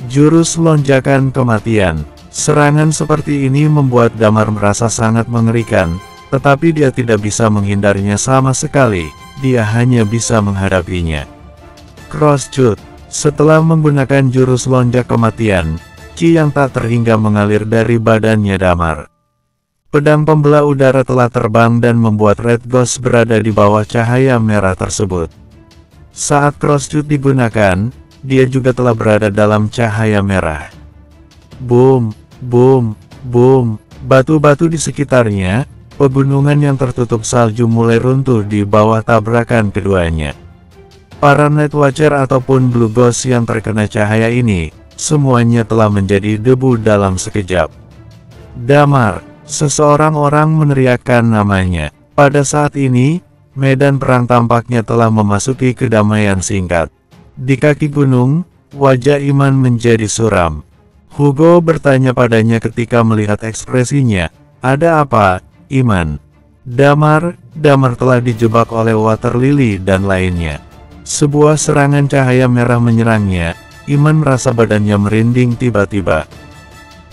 S2: Jurus lonjakan kematian. Serangan seperti ini membuat Damar merasa sangat mengerikan, tetapi dia tidak bisa menghindarinya sama sekali, dia hanya bisa menghadapinya. Cross Cut. Setelah menggunakan jurus lonjak kematian, chi yang tak terhingga mengalir dari badannya Damar. Pedang pembelah udara telah terbang dan membuat Red Ghost berada di bawah cahaya merah tersebut. Saat Cross Cut digunakan, dia juga telah berada dalam cahaya merah. Boom, boom, boom. Batu-batu di sekitarnya, pegunungan yang tertutup salju mulai runtuh di bawah tabrakan keduanya. Para Night Watcher ataupun Blue Ghost yang terkena cahaya ini, semuanya telah menjadi debu dalam sekejap. Damar, seseorang orang meneriakkan namanya. Pada saat ini, medan perang tampaknya telah memasuki kedamaian singkat. Di kaki gunung, wajah Iman menjadi suram. Hugo bertanya padanya ketika melihat ekspresinya, "Ada apa, Iman?" Damar telah dijebak oleh Water Lily dan lainnya. Sebuah serangan cahaya merah menyerangnya. Iman merasa badannya merinding tiba-tiba.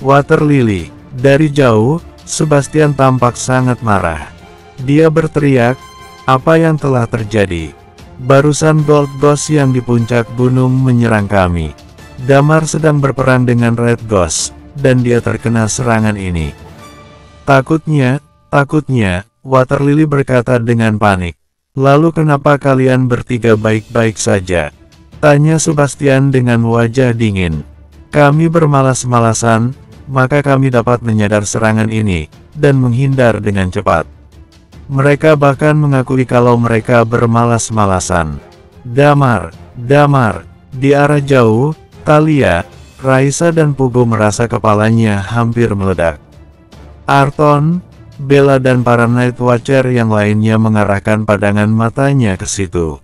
S2: Water Lily. Dari jauh, Sebastian tampak sangat marah. Dia berteriak, "Apa yang telah terjadi? Barusan Gold Ghost yang di puncak gunung menyerang kami. Damar sedang berperang dengan Red Ghost, dan dia terkena serangan ini." Takutnya, Water Lily berkata dengan panik. "Lalu kenapa kalian bertiga baik-baik saja?" tanya Sebastian dengan wajah dingin. "Kami bermalas-malasan, maka kami dapat menyadar serangan ini, dan menghindar dengan cepat." Mereka bahkan mengakui kalau mereka bermalas-malasan. Damar. Di arah jauh, Thalia, Raisa dan Pugo merasa kepalanya hampir meledak. Arton, Bella dan para Night Watcher yang lainnya mengarahkan pandangan matanya ke situ.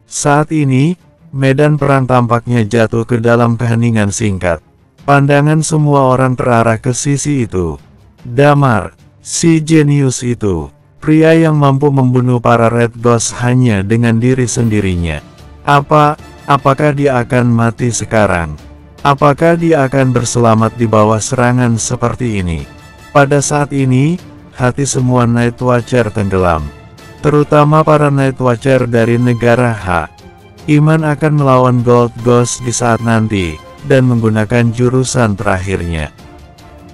S2: Saat ini, medan perang tampaknya jatuh ke dalam keheningan singkat. Pandangan semua orang terarah ke sisi itu. Damar, si jenius itu. Pria yang mampu membunuh para Red Ghost hanya dengan diri sendirinya. Apakah dia akan mati sekarang? Apakah dia akan berselamat di bawah serangan seperti ini? Pada saat ini, hati semua Night Watcher tenggelam. Terutama para Night Watcher dari negara H. Iman akan melawan Gold Ghost di saat nanti, dan menggunakan jurusan terakhirnya.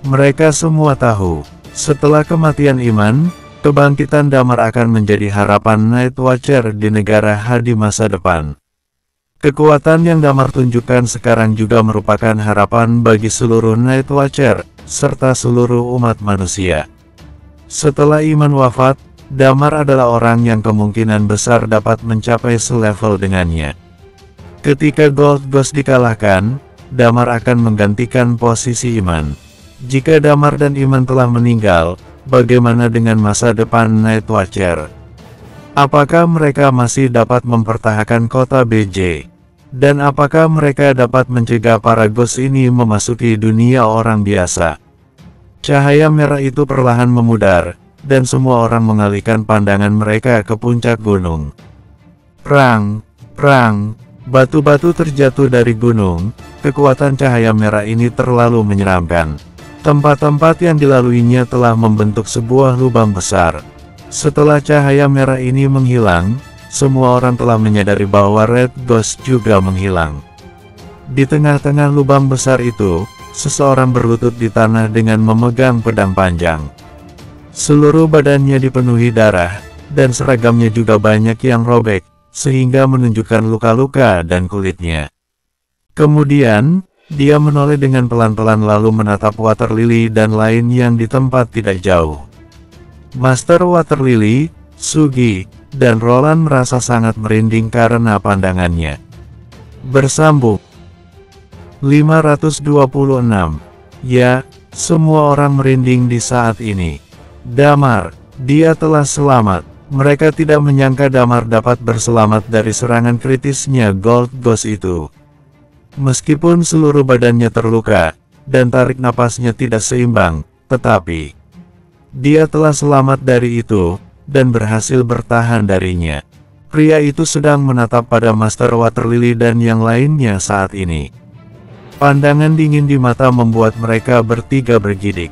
S2: Mereka semua tahu, setelah kematian Iman, kebangkitan Damar akan menjadi harapan Night Watcher di negara H di masa depan. Kekuatan yang Damar tunjukkan sekarang juga merupakan harapan bagi seluruh Night Watcher, serta seluruh umat manusia. Setelah Iman wafat, Damar adalah orang yang kemungkinan besar dapat mencapai selevel dengannya. Ketika Gold Ghost dikalahkan, Damar akan menggantikan posisi Iman. Jika Damar dan Iman telah meninggal, bagaimana dengan masa depan Night Watcher? Apakah mereka masih dapat mempertahankan kota BJ? Dan apakah mereka dapat mencegah para Ghost ini memasuki dunia orang biasa? Cahaya merah itu perlahan memudar, dan semua orang mengalihkan pandangan mereka ke puncak gunung. Perang! Batu-batu terjatuh dari gunung. Kekuatan cahaya merah ini terlalu menyeramkan. Tempat-tempat yang dilaluinya telah membentuk sebuah lubang besar. Setelah cahaya merah ini menghilang, semua orang telah menyadari bahwa Red Ghost juga menghilang. Di tengah-tengah lubang besar itu, seseorang berlutut di tanah dengan memegang pedang panjang. Seluruh badannya dipenuhi darah, dan seragamnya juga banyak yang robek, sehingga menunjukkan luka-luka dan kulitnya. Kemudian, dia menoleh dengan pelan-pelan lalu menatap Water Lily dan lain yang di tempat tidak jauh. Master Water Lily, Sugi, dan Roland merasa sangat merinding karena pandangannya. Bersambung 526. Ya, semua orang merinding di saat ini. Damar, dia telah selamat. Mereka tidak menyangka Damar dapat berselamat dari serangan kritisnya Gold Ghost itu. Meskipun seluruh badannya terluka, dan tarik napasnya tidak seimbang, tetapi dia telah selamat dari itu, dan berhasil bertahan darinya. Pria itu sedang menatap pada Master Water Lily dan yang lainnya saat ini. Pandangan dingin di mata membuat mereka bertiga bergidik.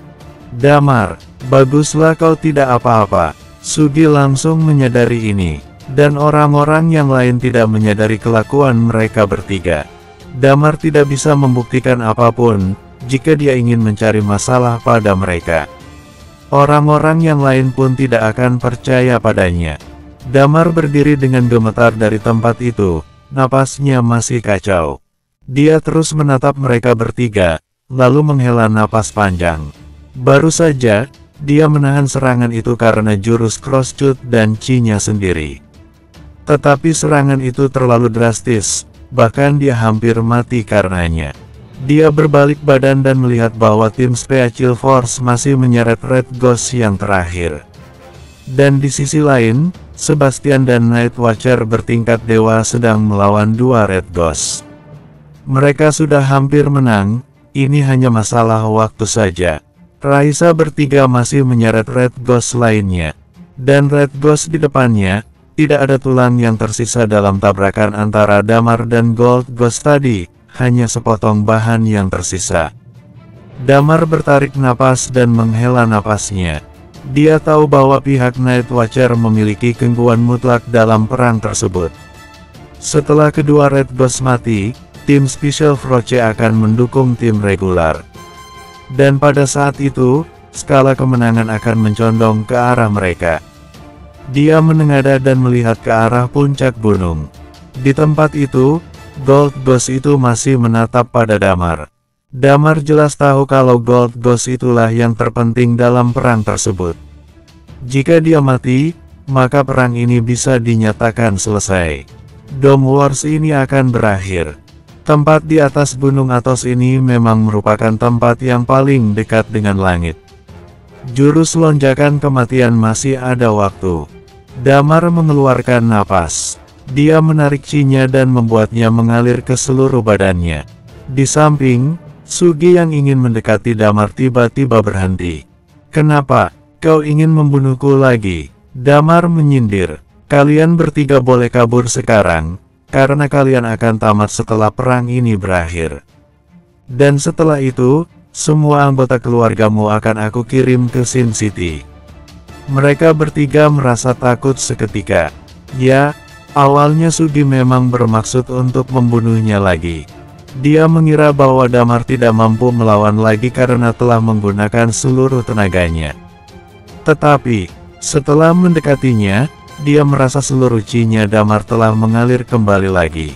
S2: Damar, baguslah kau tidak apa-apa. Sugi langsung menyadari ini, dan orang-orang yang lain tidak menyadari kelakuan mereka bertiga. Damar tidak bisa membuktikan apapun, jika dia ingin mencari masalah pada mereka. Orang-orang yang lain pun tidak akan percaya padanya. Damar berdiri dengan gemetar dari tempat itu, napasnya masih kacau. Dia terus menatap mereka bertiga, lalu menghela napas panjang. Baru saja, dia menahan serangan itu karena jurus crosscut dan chi-nya sendiri. Tetapi serangan itu terlalu drastis, bahkan dia hampir mati karenanya. Dia berbalik badan dan melihat bahwa tim Special Force masih menyeret Red Ghost yang terakhir. Dan di sisi lain, Sebastian dan Night Watcher bertingkat dewa sedang melawan dua Red Ghost. Mereka sudah hampir menang, ini hanya masalah waktu saja. Raisa bertiga masih menyeret Red Ghost lainnya. Dan Red Ghost di depannya, tidak ada tulang yang tersisa dalam tabrakan antara Damar dan Gold Ghost tadi, hanya sepotong bahan yang tersisa. Damar bertarik napas dan menghela napasnya. Dia tahu bahwa pihak Night Watcher memiliki kekuatan mutlak dalam perang tersebut. Setelah kedua Red Ghost mati, tim Special Force akan mendukung tim regular. Dan pada saat itu, skala kemenangan akan mencondong ke arah mereka. Dia menengadah dan melihat ke arah puncak gunung. Di tempat itu, Gold Ghost itu masih menatap pada Damar. Damar jelas tahu kalau Gold Ghost itulah yang terpenting dalam perang tersebut. Jika dia mati, maka perang ini bisa dinyatakan selesai. Dome Wars ini akan berakhir. Tempat di atas Gunung Athos ini memang merupakan tempat yang paling dekat dengan langit. Jurus lonjakan kematian masih ada waktu. Damar mengeluarkan napas. Dia menarik chi-nya dan membuatnya mengalir ke seluruh badannya. Di samping, Sugi yang ingin mendekati Damar tiba-tiba berhenti. "Kenapa? Kau ingin membunuhku lagi?" Damar menyindir. "Kalian bertiga boleh kabur sekarang, karena kalian akan tamat setelah perang ini berakhir. Dan setelah itu, semua anggota keluargamu akan aku kirim ke Sin City." Mereka bertiga merasa takut seketika. Ya, awalnya Sugi memang bermaksud untuk membunuhnya lagi. Dia mengira bahwa Damar tidak mampu melawan lagi karena telah menggunakan seluruh tenaganya. Tetapi, setelah mendekatinya, dia merasa seluruh chi-nya Damar telah mengalir kembali lagi.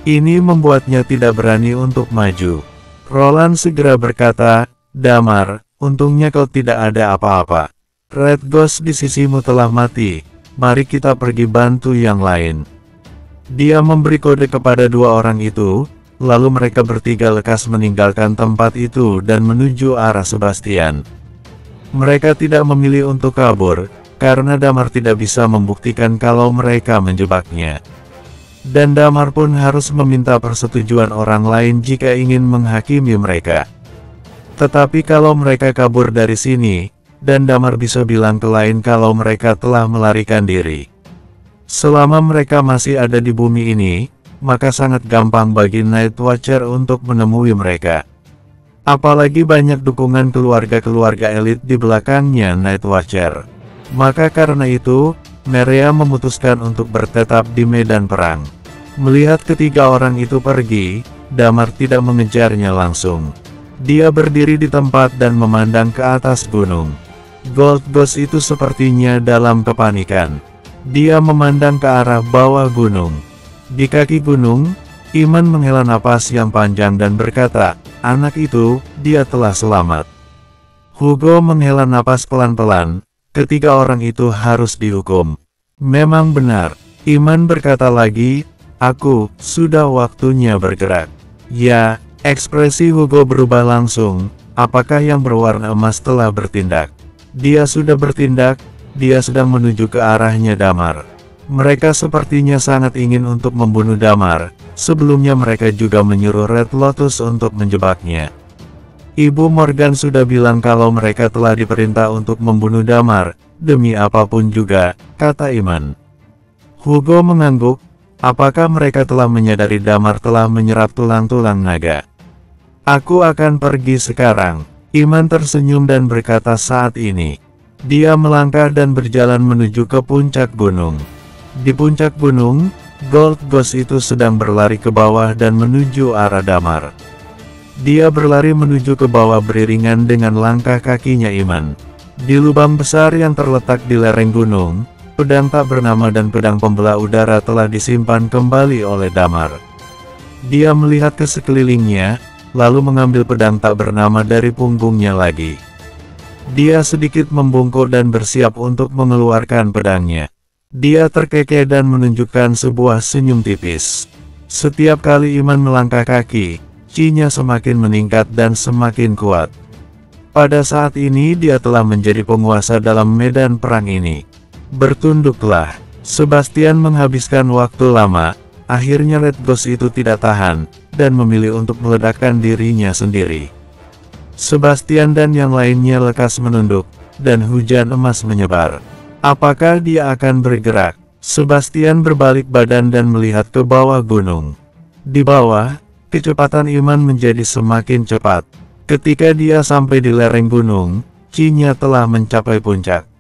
S2: Ini membuatnya tidak berani untuk maju. Roland segera berkata, "Damar, untungnya kau tidak ada apa-apa. Red Ghost di sisimu telah mati, mari kita pergi bantu yang lain." Dia memberi kode kepada dua orang itu, lalu mereka bertiga lekas meninggalkan tempat itu dan menuju arah Sebastian. Mereka tidak memilih untuk kabur, karena Damar tidak bisa membuktikan kalau mereka menjebaknya. Dan Damar pun harus meminta persetujuan orang lain jika ingin menghakimi mereka. Tetapi kalau mereka kabur dari sini, dan Damar bisa bilang ke lain kalau mereka telah melarikan diri. Selama mereka masih ada di bumi ini, maka sangat gampang bagi Night Watcher untuk menemui mereka. Apalagi banyak dukungan keluarga-keluarga elit di belakangnya Night Watcher. Maka karena itu, Merea memutuskan untuk bertetap di medan perang. Melihat ketiga orang itu pergi, Damar tidak mengejarnya langsung. Dia berdiri di tempat dan memandang ke atas gunung. Gold Ghost itu sepertinya dalam kepanikan. Dia memandang ke arah bawah gunung. Di kaki gunung, Iman menghela napas yang panjang dan berkata, "Anak itu, dia telah selamat." Hugo menghela napas pelan-pelan. Ketiga orang itu harus dihukum. Memang benar, Iman berkata lagi, sudah waktunya bergerak." Ya, ekspresi Hugo berubah langsung. Apakah yang berwarna emas telah bertindak? Dia sudah bertindak, dia sedang menuju ke arahnya Damar. Mereka sepertinya sangat ingin untuk membunuh Damar. Sebelumnya mereka juga menyuruh Red Lotus untuk menjebaknya. Ibu Morgan sudah bilang kalau mereka telah diperintah untuk membunuh Damar, demi apapun juga, kata Iman. Hugo mengangguk. Apakah mereka telah menyadari Damar telah menyerap tulang-tulang naga? "Aku akan pergi sekarang." Iman tersenyum dan berkata saat ini. Dia melangkah dan berjalan menuju ke puncak gunung. Di puncak gunung, Gold Ghost itu sedang berlari ke bawah dan menuju arah Damar. Dia berlari menuju ke bawah beriringan dengan langkah kakinya Iman. Di lubang besar yang terletak di lereng gunung, pedang tak bernama dan pedang pembelah udara telah disimpan kembali oleh Damar. Dia melihat ke sekelilingnya, lalu mengambil pedang tak bernama dari punggungnya lagi. Dia sedikit membungkuk dan bersiap untuk mengeluarkan pedangnya. Dia terkekeh dan menunjukkan sebuah senyum tipis. Setiap kali Iman melangkah kaki, chi-nya semakin meningkat dan semakin kuat. Pada saat ini dia telah menjadi penguasa dalam medan perang ini. Bertunduklah. Sebastian menghabiskan waktu lama, akhirnya Red Ghost itu tidak tahan, dan memilih untuk meledakkan dirinya sendiri. Sebastian dan yang lainnya lekas menunduk, dan hujan emas menyebar. Apakah dia akan bergerak? Sebastian berbalik badan dan melihat ke bawah gunung. Di bawah, kecepatan Iman menjadi semakin cepat. Ketika dia sampai di lereng gunung, Qi-nya telah mencapai puncak.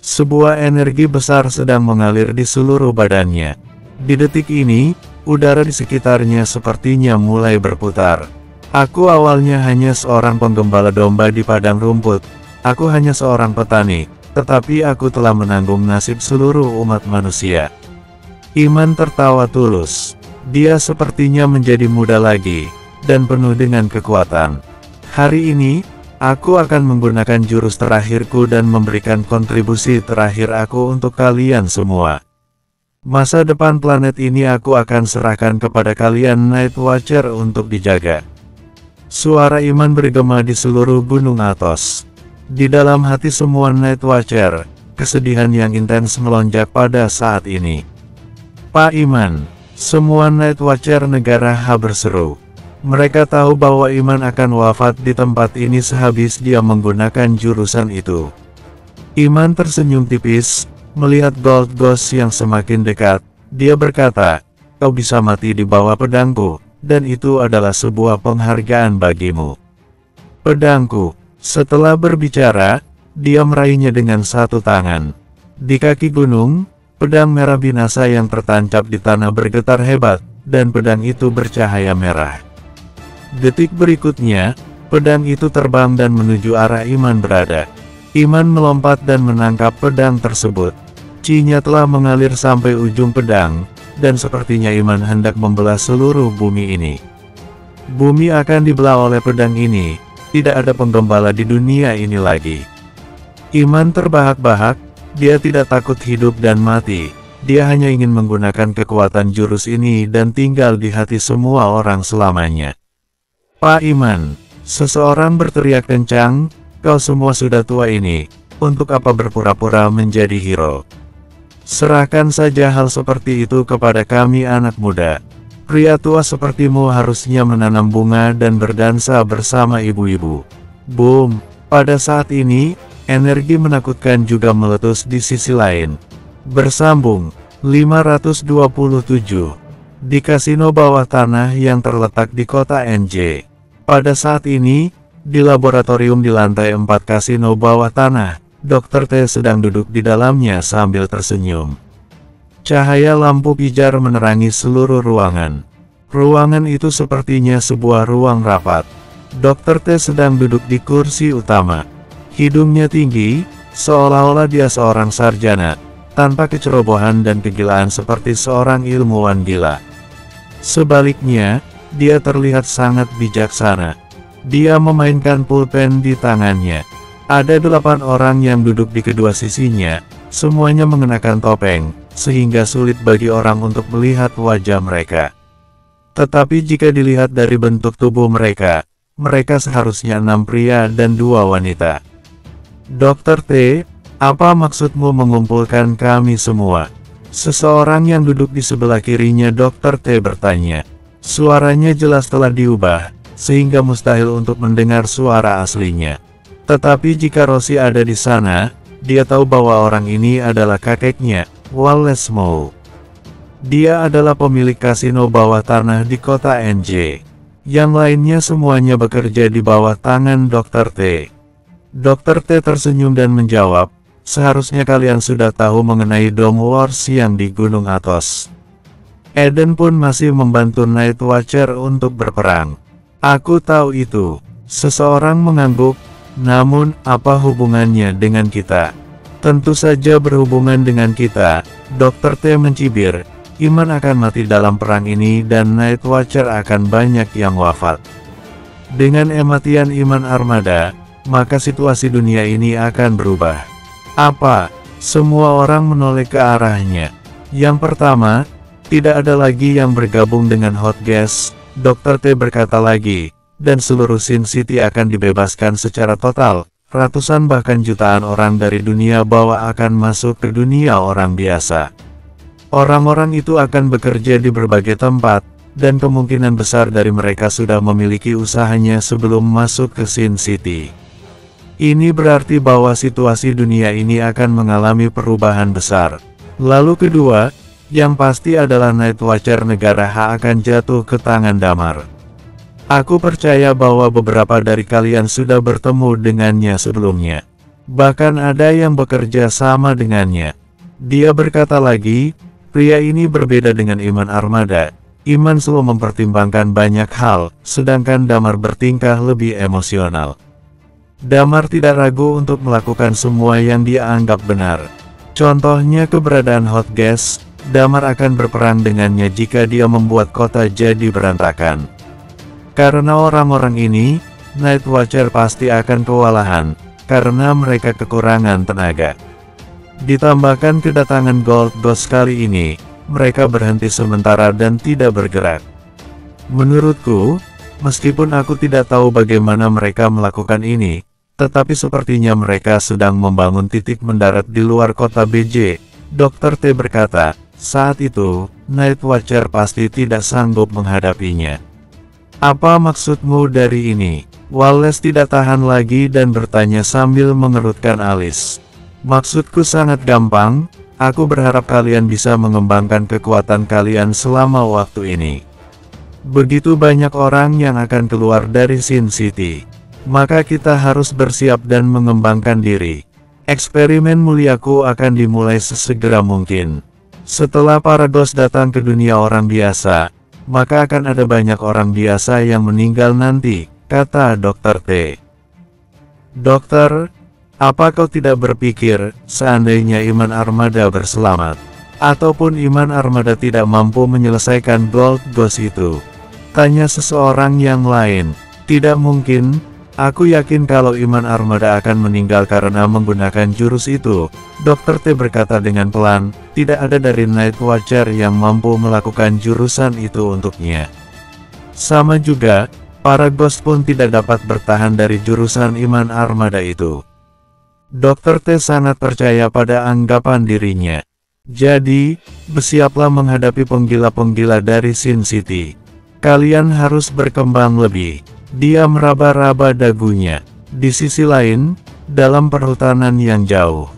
S2: Sebuah energi besar sedang mengalir di seluruh badannya. Di detik ini, udara di sekitarnya sepertinya mulai berputar. Aku awalnya hanya seorang penggembala domba di padang rumput. Aku hanya seorang petani, tetapi aku telah menanggung nasib seluruh umat manusia. Iman tertawa tulus. Dia sepertinya menjadi muda lagi, dan penuh dengan kekuatan. Hari ini, aku akan menggunakan jurus terakhirku dan memberikan kontribusi terakhir aku untuk kalian semua. Masa depan planet ini aku akan serahkan kepada kalian Night Watcher untuk dijaga. Suara Iman bergema di seluruh gunung Athos. Di dalam hati semua Night Watcher, kesedihan yang intens melonjak pada saat ini. Pak Iman, semua Night Watcher negara H berseru. Mereka tahu bahwa Iman akan wafat di tempat ini sehabis dia menggunakan jurusan itu. Iman tersenyum tipis. Melihat Gold Ghost yang semakin dekat, dia berkata, "Kau bisa mati di bawah pedangku, dan itu adalah sebuah penghargaan bagimu." Pedangku. Setelah berbicara, dia meraihnya dengan satu tangan. Di kaki gunung, pedang merah binasa yang tertancap di tanah bergetar hebat, dan pedang itu bercahaya merah. Detik berikutnya, pedang itu terbang dan menuju arah Iman berada. Iman melompat dan menangkap pedang tersebut. Qi-nya telah mengalir sampai ujung pedang, dan sepertinya Iman hendak membelah seluruh bumi ini. Bumi akan dibelah oleh pedang ini, tidak ada penggembala di dunia ini lagi. Iman terbahak-bahak, dia tidak takut hidup dan mati, dia hanya ingin menggunakan kekuatan jurus ini dan tinggal di hati semua orang selamanya. Pak Iman, seseorang berteriak kencang, "Kau semua sudah tua ini, untuk apa berpura-pura menjadi hero? Serahkan saja hal seperti itu kepada kami anak muda. Pria tua sepertimu harusnya menanam bunga dan berdansa bersama ibu-ibu." Boom! Pada saat ini, energi menakutkan juga meletus di sisi lain. Bersambung, 527. Di kasino bawah tanah yang terletak di kota NJ. Pada saat ini, di laboratorium di lantai 4 kasino bawah tanah, Dr. T sedang duduk di dalamnya sambil tersenyum. Cahaya lampu pijar menerangi seluruh ruangan. Ruangan itu sepertinya sebuah ruang rapat. Dr. T sedang duduk di kursi utama. Hidungnya tinggi, seolah-olah dia seorang sarjana, tanpa kecerobohan dan kegilaan seperti seorang ilmuwan gila. Sebaliknya, dia terlihat sangat bijaksana. Dia memainkan pulpen di tangannya. Ada 8 orang yang duduk di kedua sisinya, semuanya mengenakan topeng, sehingga sulit bagi orang untuk melihat wajah mereka. Tetapi jika dilihat dari bentuk tubuh mereka, mereka seharusnya 6 pria dan 2 wanita. Dr. T, apa maksudmu mengumpulkan kami semua? Seseorang yang duduk di sebelah kirinya Dr. T bertanya. Suaranya jelas telah diubah, sehingga mustahil untuk mendengar suara aslinya. Tetapi jika Rosie ada di sana, dia tahu bahwa orang ini adalah kakeknya, Wallace Moe. Dia adalah pemilik kasino bawah tanah di kota NJ. Yang lainnya semuanya bekerja di bawah tangan Dr. T. Dr. T tersenyum dan menjawab, "Seharusnya kalian sudah tahu mengenai Dome Wars yang di Gunung Athos. Eden pun masih membantu Night Watcher untuk berperang." "Aku tahu itu." Seseorang mengangguk. "Namun, apa hubungannya dengan kita?" "Tentu saja berhubungan dengan kita," Dr. T mencibir. "Iman akan mati dalam perang ini dan Night Watcher akan banyak yang wafat. Dengan kematian Iman Armada, maka situasi dunia ini akan berubah." "Apa?" Semua orang menoleh ke arahnya. "Yang pertama, tidak ada lagi yang bergabung dengan Hot Gas," Dr. T berkata lagi. "Dan seluruh Sin City akan dibebaskan secara total. Ratusan bahkan jutaan orang dari dunia bawah akan masuk ke dunia orang biasa. Orang-orang itu akan bekerja di berbagai tempat, dan kemungkinan besar dari mereka sudah memiliki usahanya sebelum masuk ke Sin City. Ini berarti bahwa situasi dunia ini akan mengalami perubahan besar. Lalu kedua, yang pasti adalah Night Watcher negara H akan jatuh ke tangan Damar. Aku percaya bahwa beberapa dari kalian sudah bertemu dengannya sebelumnya. Bahkan ada yang bekerja sama dengannya. Dia berkata lagi, pria ini berbeda dengan Iman Armada. Iman selalu mempertimbangkan banyak hal, sedangkan Damar bertingkah lebih emosional. Damar tidak ragu untuk melakukan semua yang dia anggap benar. Contohnya keberadaan Hot Gas, Damar akan berperang dengannya jika dia membuat kota jadi berantakan. Karena orang-orang ini, Night Watcher pasti akan kewalahan, karena mereka kekurangan tenaga. Ditambahkan kedatangan Gold Ghost kali ini, mereka berhenti sementara dan tidak bergerak. Menurutku, meskipun aku tidak tahu bagaimana mereka melakukan ini, tetapi sepertinya mereka sedang membangun titik mendarat di luar kota BJ, Dr. T berkata. Saat itu, Night Watcher pasti tidak sanggup menghadapinya. Apa maksudmu dari ini? Wallace tidak tahan lagi dan bertanya sambil mengerutkan alis. Maksudku sangat gampang, aku berharap kalian bisa mengembangkan kekuatan kalian selama waktu ini. Begitu banyak orang yang akan keluar dari Sin City. Maka kita harus bersiap dan mengembangkan diri. Eksperimen muliaku akan dimulai sesegera mungkin. Setelah para Ghost datang ke dunia orang biasa, maka akan ada banyak orang biasa yang meninggal nanti, kata Dr. T. Dokter, apa kau tidak berpikir, seandainya Iman Armada berselamat, ataupun Iman Armada tidak mampu menyelesaikan Gold Ghost itu? Tanya seseorang yang lain. Tidak mungkin. Aku yakin kalau Iman Armada akan meninggal karena menggunakan jurus itu, Dr. T berkata dengan pelan, tidak ada dari Night Watcher yang mampu melakukan jurusan itu untuknya. Sama juga, para Ghost pun tidak dapat bertahan dari jurusan Iman Armada itu. Dr. T sangat percaya pada anggapan dirinya. Jadi, bersiaplah menghadapi penggila-penggila dari Sin City. Kalian harus berkembang lebih. Dia meraba-raba dagunya. Di sisi lain, dalam perhutanan yang jauh,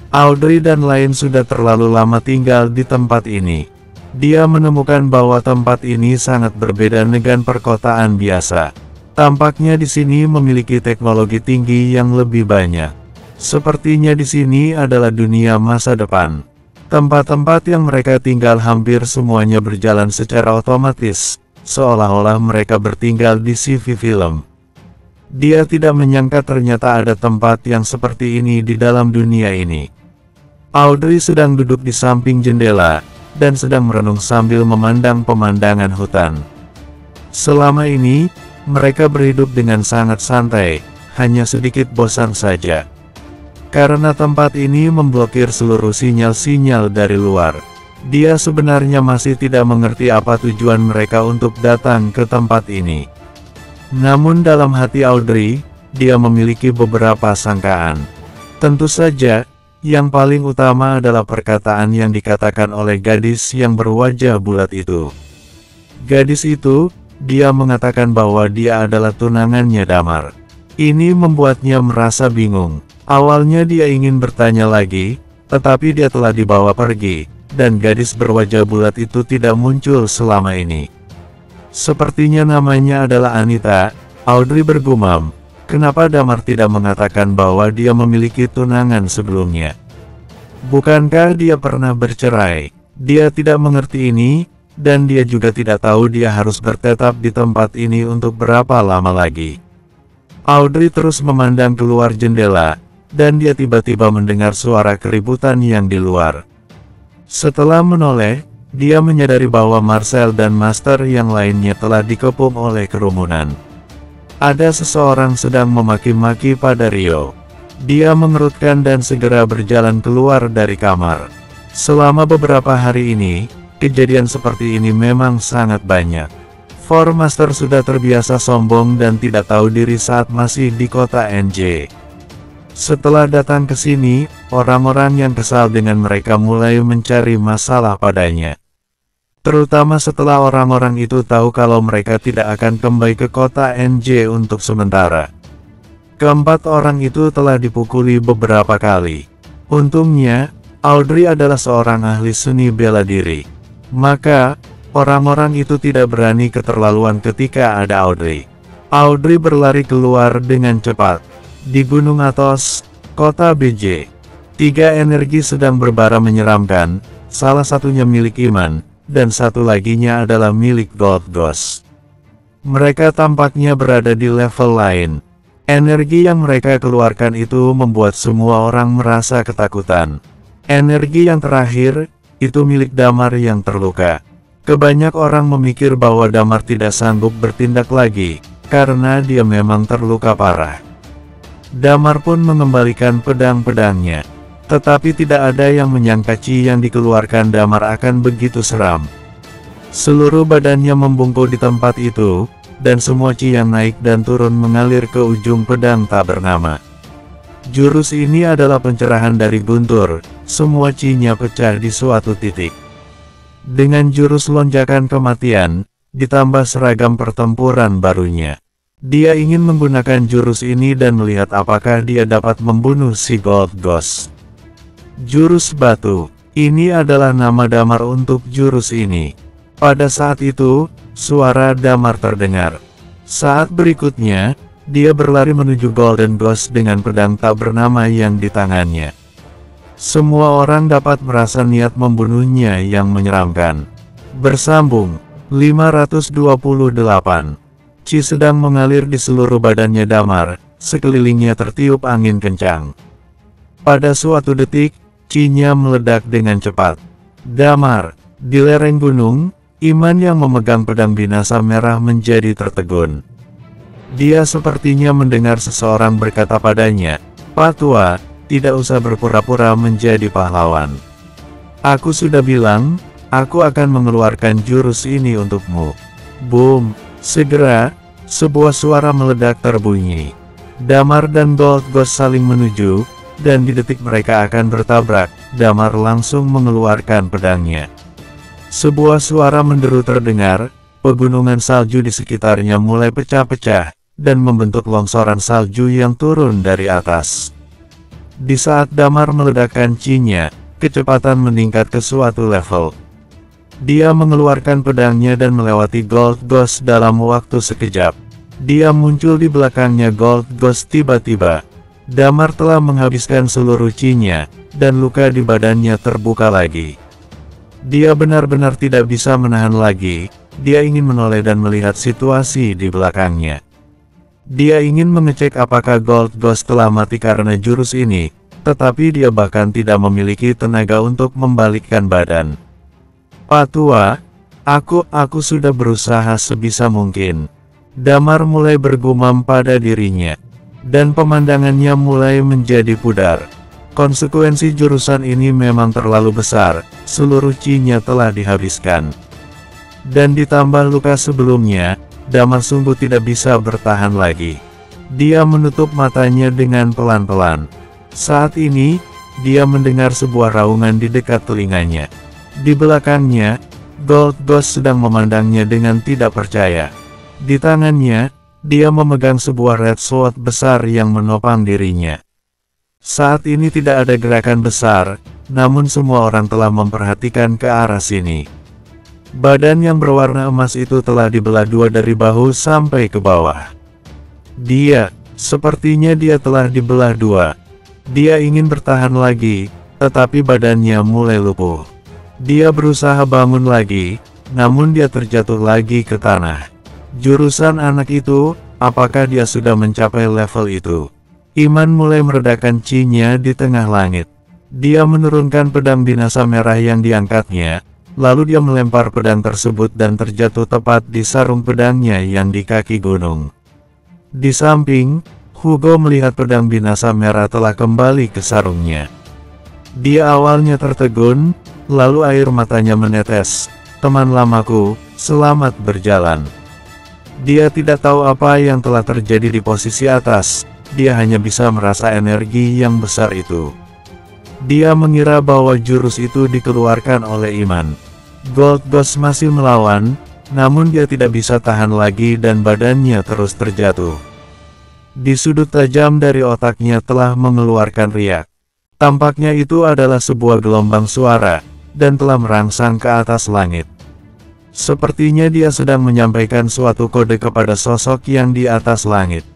S2: Audrey dan lain sudah terlalu lama tinggal di tempat ini. Dia menemukan bahwa tempat ini sangat berbeda dengan perkotaan biasa. Tampaknya di sini memiliki teknologi tinggi yang lebih banyak. Sepertinya di sini adalah dunia masa depan. Tempat-tempat yang mereka tinggal hampir semuanya berjalan secara otomatis. Seolah-olah mereka bertinggal di CV film. Dia tidak menyangka ternyata ada tempat yang seperti ini di dalam dunia ini. Audrey sedang duduk di samping jendela, dan sedang merenung sambil memandang pemandangan hutan. Selama ini, mereka berhidup dengan sangat santai, hanya sedikit bosan saja. Karena tempat ini memblokir seluruh sinyal-sinyal dari luar. Dia sebenarnya masih tidak mengerti apa tujuan mereka untuk datang ke tempat ini. Namun dalam hati Audrey, dia memiliki beberapa sangkaan. Tentu saja, yang paling utama adalah perkataan yang dikatakan oleh gadis yang berwajah bulat itu. Gadis itu, dia mengatakan bahwa dia adalah tunangannya Damar. Ini membuatnya merasa bingung. Awalnya dia ingin bertanya lagi, tetapi dia telah dibawa pergi. Dan gadis berwajah bulat itu tidak muncul selama ini. Sepertinya namanya adalah Anita. Audrey bergumam, kenapa Damar tidak mengatakan bahwa dia memiliki tunangan sebelumnya? Bukankah dia pernah bercerai? Dia tidak mengerti ini, dan dia juga tidak tahu dia harus bertetap di tempat ini untuk berapa lama lagi. Audrey terus memandang keluar jendela, dan dia tiba-tiba mendengar suara keributan yang di luar. Setelah menoleh, dia menyadari bahwa Marcel dan Master yang lainnya telah dikepung oleh kerumunan. Ada seseorang sedang memaki-maki pada Rio. Dia mengerutkan dan segera berjalan keluar dari kamar. Selama beberapa hari ini, kejadian seperti ini memang sangat banyak. Four Master sudah terbiasa sombong dan tidak tahu diri saat masih di kota NJ. Setelah datang ke sini, orang-orang yang kesal dengan mereka mulai mencari masalah padanya. Terutama setelah orang-orang itu tahu kalau mereka tidak akan kembali ke kota NJ untuk sementara. Keempat orang itu telah dipukuli beberapa kali. Untungnya, Audrey adalah seorang ahli seni bela diri. Maka, orang-orang itu tidak berani keterlaluan ketika ada Audrey. Audrey berlari keluar dengan cepat. Di Gunung Athos, kota BJ, 3 energi sedang berbara menyeramkan, salah satunya milik Iman, dan satu laginya adalah milik Gold Ghost. Mereka tampaknya berada di level lain. Energi yang mereka keluarkan itu membuat semua orang merasa ketakutan. Energi yang terakhir, itu milik Damar yang terluka. Kebanyak orang memikir bahwa Damar tidak sanggup bertindak lagi, karena dia memang terluka parah. Damar pun mengembalikan pedang-pedangnya. Tetapi tidak ada yang menyangka Chi yang dikeluarkan Damar akan begitu seram. Seluruh badannya membungkuk di tempat itu, dan semua Chi yang naik dan turun mengalir ke ujung pedang tak bernama. Jurus ini adalah pencerahan dari guntur, semua Chi-nya pecah di suatu titik. Dengan jurus lonjakan kematian, ditambah seragam pertempuran barunya. Dia ingin menggunakan jurus ini dan melihat apakah dia dapat membunuh si Gold Ghost. Jurus batu, ini adalah nama Damar untuk jurus ini. Pada saat itu, suara Damar terdengar. Saat berikutnya, dia berlari menuju Golden Ghost dengan pedang tak bernama yang di tangannya. Semua orang dapat merasa niat membunuhnya yang menyeramkan. Bersambung, 528. Chi sedang mengalir di seluruh badannya Damar, sekelilingnya tertiup angin kencang. Pada suatu detik, Chi-nya meledak dengan cepat. Damar, di lereng gunung, Iman yang memegang pedang binasa merah menjadi tertegun. Dia sepertinya mendengar seseorang berkata padanya, "Pak Tua, tidak usah berpura-pura menjadi pahlawan. Aku sudah bilang, aku akan mengeluarkan jurus ini untukmu." Boom! Segera, sebuah suara meledak terbunyi. Damar dan Gold Ghost saling menuju, dan di detik mereka akan bertabrak, Damar langsung mengeluarkan pedangnya. Sebuah suara menderu terdengar, pegunungan salju di sekitarnya mulai pecah-pecah, dan membentuk longsoran salju yang turun dari atas. Di saat Damar meledakkan Chi-nya, kecepatan meningkat ke suatu level. Dia mengeluarkan pedangnya dan melewati Gold Ghost dalam waktu sekejap. Dia muncul di belakangnya Gold Ghost tiba-tiba. Damar telah menghabiskan seluruh Chi-nya, dan luka di badannya terbuka lagi. Dia benar-benar tidak bisa menahan lagi, dia ingin menoleh dan melihat situasi di belakangnya. Dia ingin mengecek apakah Gold Ghost telah mati karena jurus ini, tetapi dia bahkan tidak memiliki tenaga untuk membalikkan badan. "Pak Tua, aku sudah berusaha sebisa mungkin." Damar mulai bergumam pada dirinya, dan pemandangannya mulai menjadi pudar. Konsekuensi jurusan ini memang terlalu besar, seluruh Chi-nya telah dihabiskan. Dan ditambah luka sebelumnya, Damar sungguh tidak bisa bertahan lagi. Dia menutup matanya dengan pelan-pelan. Saat ini, dia mendengar sebuah raungan di dekat telinganya. Di belakangnya, Gold Ghost sedang memandangnya dengan tidak percaya. Di tangannya, dia memegang sebuah red sword besar yang menopang dirinya. Saat ini tidak ada gerakan besar, namun semua orang telah memperhatikan ke arah sini. Badan yang berwarna emas itu telah dibelah dua dari bahu sampai ke bawah. Sepertinya dia telah dibelah dua. Dia ingin bertahan lagi, tetapi badannya mulai lumpuh. Dia berusaha bangun lagi, namun dia terjatuh lagi ke tanah. Jurusan anak itu, apakah dia sudah mencapai level itu? Iman mulai meredakan Chi-nya di tengah langit. Dia menurunkan pedang binasa merah yang diangkatnya, lalu dia melempar pedang tersebut dan terjatuh tepat di sarung pedangnya yang di kaki gunung. Di samping, Hugo melihat pedang binasa merah telah kembali ke sarungnya. Dia awalnya tertegun, lalu air matanya menetes. "Teman lamaku, selamat berjalan." Dia tidak tahu apa yang telah terjadi di posisi atas, dia hanya bisa merasa energi yang besar itu. Dia mengira bahwa jurus itu dikeluarkan oleh Iman. Gold Ghost masih melawan, namun dia tidak bisa tahan lagi dan badannya terus terjatuh. Di sudut tajam dari otaknya telah mengeluarkan riak. Tampaknya itu adalah sebuah gelombang suara, dan telah merangsang ke atas langit. Sepertinya dia sedang menyampaikan suatu kode kepada sosok yang di atas langit.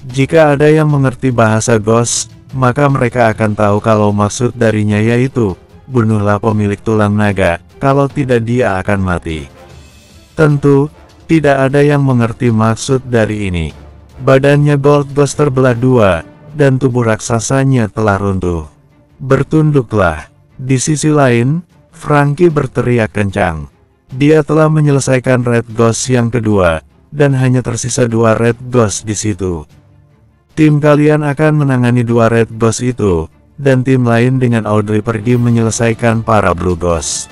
S2: Jika ada yang mengerti bahasa Ghost, maka mereka akan tahu kalau maksud darinya yaitu, bunuhlah pemilik tulang naga, kalau tidak dia akan mati. Tentu, tidak ada yang mengerti maksud dari ini. Badannya Gold Ghost terbelah dua, dan tubuh raksasanya telah runtuh. Bertunduklah. Di sisi lain, Franky berteriak kencang. Dia telah menyelesaikan Red Ghost yang kedua, dan hanya tersisa 2 Red Ghost di situ. Tim kalian akan menangani 2 Red Ghost itu, dan tim lain dengan Audrey pergi menyelesaikan para Blue Ghost.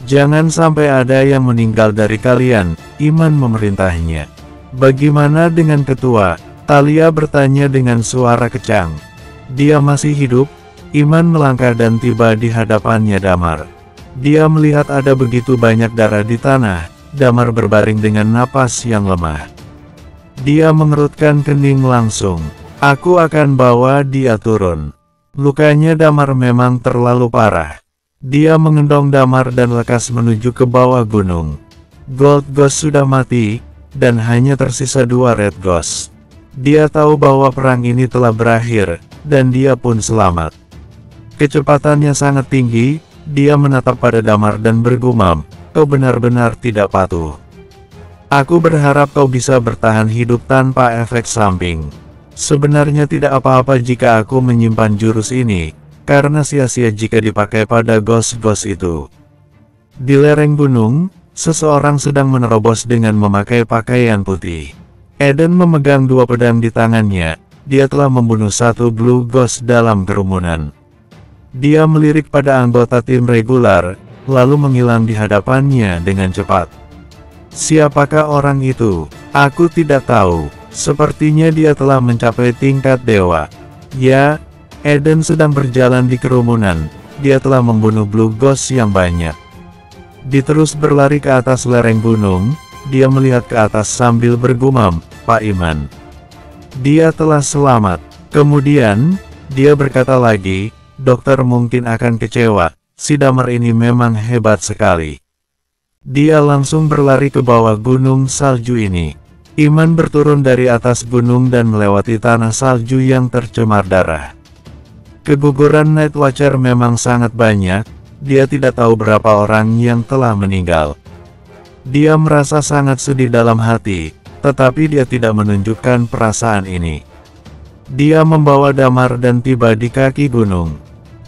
S2: Jangan sampai ada yang meninggal dari kalian, Iman memerintahnya. Bagaimana dengan ketua? Talia bertanya dengan suara kecang. Dia masih hidup? Iman melangkah dan tiba di hadapannya Damar. Dia melihat ada begitu banyak darah di tanah. Damar berbaring dengan napas yang lemah. Dia mengerutkan kening langsung. Aku akan bawa dia turun. Lukanya Damar memang terlalu parah. Dia mengendong Damar dan lekas menuju ke bawah gunung. Gold Ghost sudah mati, dan hanya tersisa 2 Red Ghost. Dia tahu bahwa perang ini telah berakhir, dan dia pun selamat. Kecepatannya sangat tinggi, dia menatap pada Damar dan bergumam, kau benar-benar tidak patuh. Aku berharap kau bisa bertahan hidup tanpa efek samping. Sebenarnya tidak apa-apa jika aku menyimpan jurus ini, karena sia-sia jika dipakai pada ghost-ghost itu. Di lereng gunung, seseorang sedang menerobos dengan memakai pakaian putih. Eden memegang 2 pedang di tangannya, dia telah membunuh 1 Blue Ghost dalam kerumunan. Dia melirik pada anggota tim regular, lalu menghilang di hadapannya dengan cepat. Siapakah orang itu? Aku tidak tahu. Sepertinya dia telah mencapai tingkat dewa. Ya, Eden sedang berjalan di kerumunan. Dia telah membunuh Blue Ghost yang banyak. Diterus berlari ke atas lereng gunung, dia melihat ke atas sambil bergumam, Pak Iman. Dia telah selamat. Kemudian, dia berkata lagi, dokter mungkin akan kecewa, si Damar ini memang hebat sekali. Dia langsung berlari ke bawah gunung salju ini. Iman berturun dari atas gunung dan melewati tanah salju yang tercemar darah. Keguguran Night Watcher memang sangat banyak, dia tidak tahu berapa orang yang telah meninggal. Dia merasa sangat sedih dalam hati, tetapi dia tidak menunjukkan perasaan ini. Dia membawa Damar dan tiba di kaki gunung.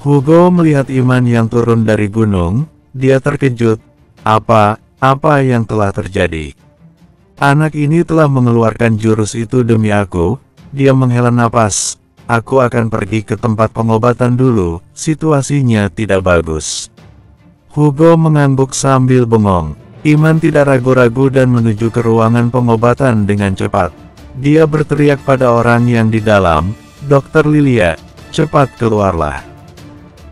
S2: Hugo melihat Iman yang turun dari gunung, dia terkejut. Apa yang telah terjadi? Anak ini telah mengeluarkan jurus itu demi aku. Dia menghela napas. Aku akan pergi ke tempat pengobatan dulu, situasinya tidak bagus. Hugo mengangguk sambil bengong. Iman tidak ragu-ragu dan menuju ke ruangan pengobatan dengan cepat. Dia berteriak pada orang yang di dalam, Dokter Lilia, cepat keluarlah.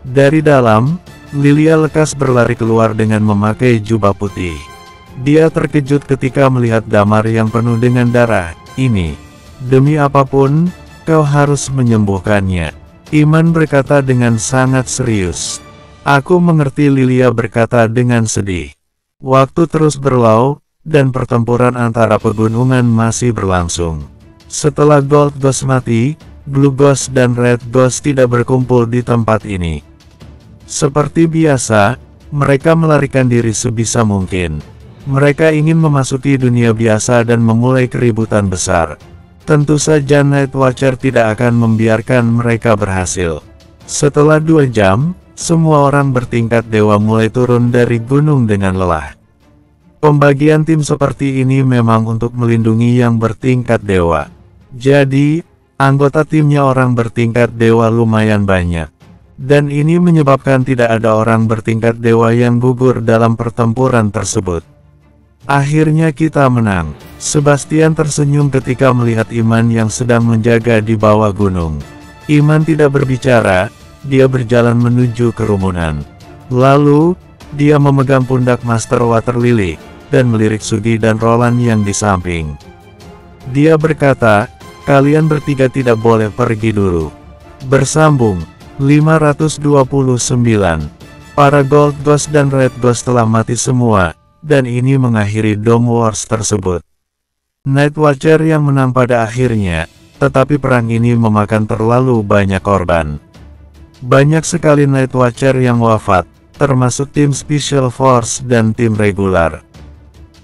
S2: Dari dalam, Lilia lekas berlari keluar dengan memakai jubah putih. Dia terkejut ketika melihat Damar yang penuh dengan darah. Ini, demi apapun, kau harus menyembuhkannya. Iman berkata dengan sangat serius. Aku mengerti, Lilia berkata dengan sedih. Waktu terus berlalu, dan pertempuran antara pegunungan masih berlangsung. Setelah Gold Ghost mati, Blue Ghost dan Red Ghost tidak berkumpul di tempat ini. Seperti biasa, mereka melarikan diri sebisa mungkin. Mereka ingin memasuki dunia biasa dan memulai keributan besar. Tentu saja Night Watcher tidak akan membiarkan mereka berhasil. Setelah 2 jam, semua orang bertingkat dewa mulai turun dari gunung dengan lelah. Pembagian tim seperti ini memang untuk melindungi yang bertingkat dewa. Jadi, anggota timnya orang bertingkat dewa lumayan banyak. Dan ini menyebabkan tidak ada orang bertingkat dewa yang gugur dalam pertempuran tersebut. Akhirnya kita menang. Sebastian tersenyum ketika melihat Iman yang sedang menjaga di bawah gunung. Iman tidak berbicara, dia berjalan menuju kerumunan. Lalu, dia memegang pundak Master Water Lily, dan melirik Sugi dan Roland yang di samping. Dia berkata, kalian bertiga tidak boleh pergi dulu. Bersambung, 529. Para Gold Ghost dan Red Ghost telah mati semua, dan ini mengakhiri Dome Wars tersebut. Night Watcher yang menang pada akhirnya, tetapi perang ini memakan terlalu banyak korban. Banyak sekali Night Watcher yang wafat, termasuk tim Special Force dan tim regular.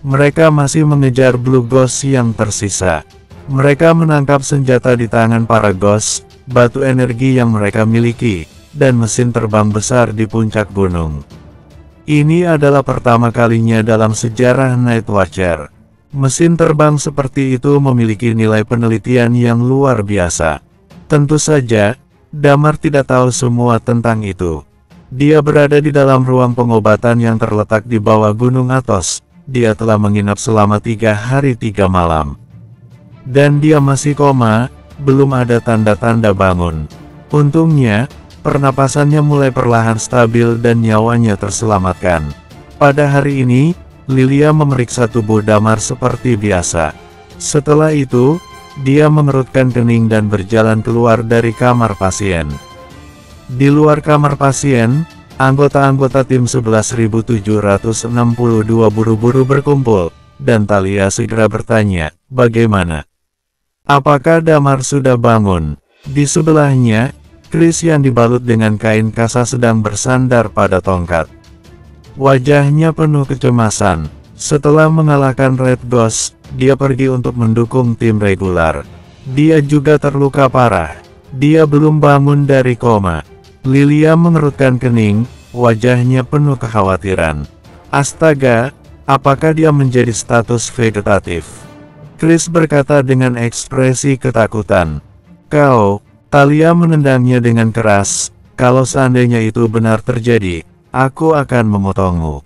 S2: Mereka masih mengejar Blue Ghost yang tersisa. Mereka menangkap senjata di tangan para Ghost, batu energi yang mereka miliki, dan mesin terbang besar di puncak gunung. Ini adalah pertama kalinya dalam sejarah Night Watcher. Mesin terbang seperti itu memiliki nilai penelitian yang luar biasa. Tentu saja, Damar tidak tahu semua tentang itu. Dia berada di dalam ruang pengobatan yang terletak di bawah Gunung Athos. Dia telah menginap selama 3 hari 3 malam. Dan dia masih koma, belum ada tanda-tanda bangun. Untungnya, pernapasannya mulai perlahan stabil dan nyawanya terselamatkan. Pada hari ini, Lilia memeriksa tubuh Damar seperti biasa. Setelah itu, dia mengerutkan kening dan berjalan keluar dari kamar pasien. Di luar kamar pasien, anggota-anggota tim 11.762 buru-buru berkumpul, dan Talia segera bertanya, "Bagaimana? Apakah Damar sudah bangun?" Di sebelahnya, Chris yang dibalut dengan kain kasa sedang bersandar pada tongkat. Wajahnya penuh kecemasan. Setelah mengalahkan Red Ghost, dia pergi untuk mendukung tim regular. Dia juga terluka parah. Dia belum bangun dari koma. Lilia mengerutkan kening, wajahnya penuh kekhawatiran. Astaga, apakah dia menjadi status vegetatif? Chris berkata dengan ekspresi ketakutan. "Kau," Talia menendangnya dengan keras, "kalau seandainya itu benar terjadi, aku akan memotongmu."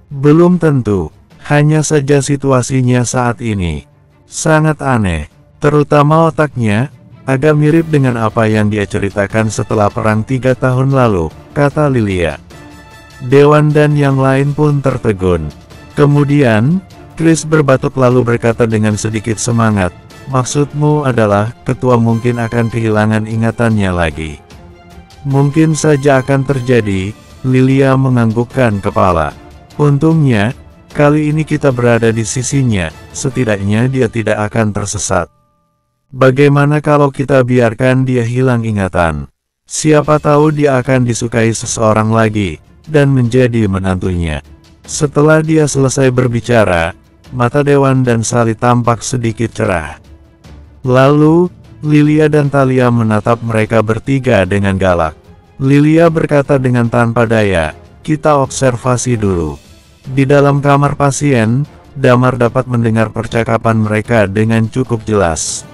S2: Belum tentu, hanya saja situasinya saat ini sangat aneh, terutama otaknya, agak mirip dengan apa yang dia ceritakan setelah perang 3 tahun lalu, kata Lilia. Dewan dan yang lain pun tertegun. Kemudian, Chris berbatuk lalu berkata dengan sedikit semangat, "Maksudmu adalah, ketua mungkin akan kehilangan ingatannya lagi." "Mungkin saja akan terjadi," Lilia menganggukkan kepala. "Untungnya, kali ini kita berada di sisinya, setidaknya dia tidak akan tersesat. Bagaimana kalau kita biarkan dia hilang ingatan? Siapa tahu dia akan disukai seseorang lagi, dan menjadi menantunya." Setelah dia selesai berbicara, mata Dewan dan Sally tampak sedikit cerah. Lalu, Lilia dan Talia menatap mereka bertiga dengan galak. Lilia berkata dengan tanpa daya, "Kita observasi dulu." Di dalam kamar pasien, Damar dapat mendengar percakapan mereka dengan cukup jelas.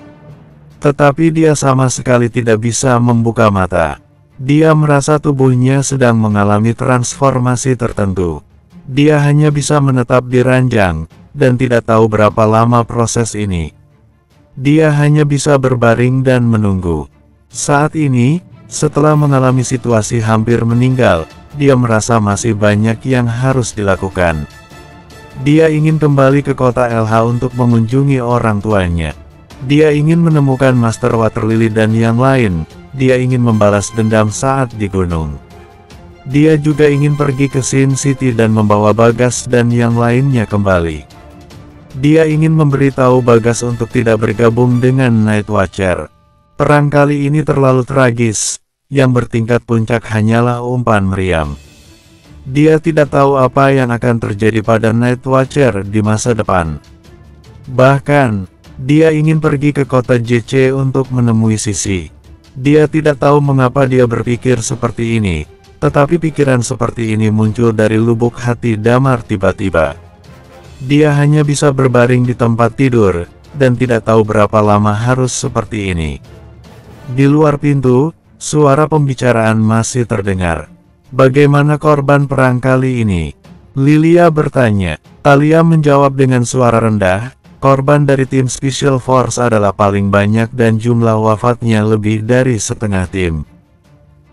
S2: Tetapi dia sama sekali tidak bisa membuka mata. Dia merasa tubuhnya sedang mengalami transformasi tertentu. Dia hanya bisa menetap di ranjang, dan tidak tahu berapa lama proses ini. Dia hanya bisa berbaring dan menunggu. Saat ini, setelah mengalami situasi hampir meninggal, dia merasa masih banyak yang harus dilakukan. Dia ingin kembali ke kota LH untuk mengunjungi orang tuanya. Dia ingin menemukan Master Water Lily dan yang lain. Dia ingin membalas dendam saat di gunung. Dia juga ingin pergi ke Sin City dan membawa Bagas dan yang lainnya kembali. Dia ingin memberitahu Bagas untuk tidak bergabung dengan Night Watcher. Perang kali ini terlalu tragis, yang bertingkat puncak hanyalah umpan meriam. Dia tidak tahu apa yang akan terjadi pada Night Watcher di masa depan. Bahkan, dia ingin pergi ke kota JC untuk menemui Sisi. Dia tidak tahu mengapa dia berpikir seperti ini, tetapi pikiran seperti ini muncul dari lubuk hati Damar tiba-tiba. Dia hanya bisa berbaring di tempat tidur, dan tidak tahu berapa lama harus seperti ini. Di luar pintu, suara pembicaraan masih terdengar. "Bagaimana korban perang kali ini?" Lilia bertanya. Talia menjawab dengan suara rendah, "Korban dari tim Special Force adalah paling banyak dan jumlah wafatnya lebih dari setengah tim.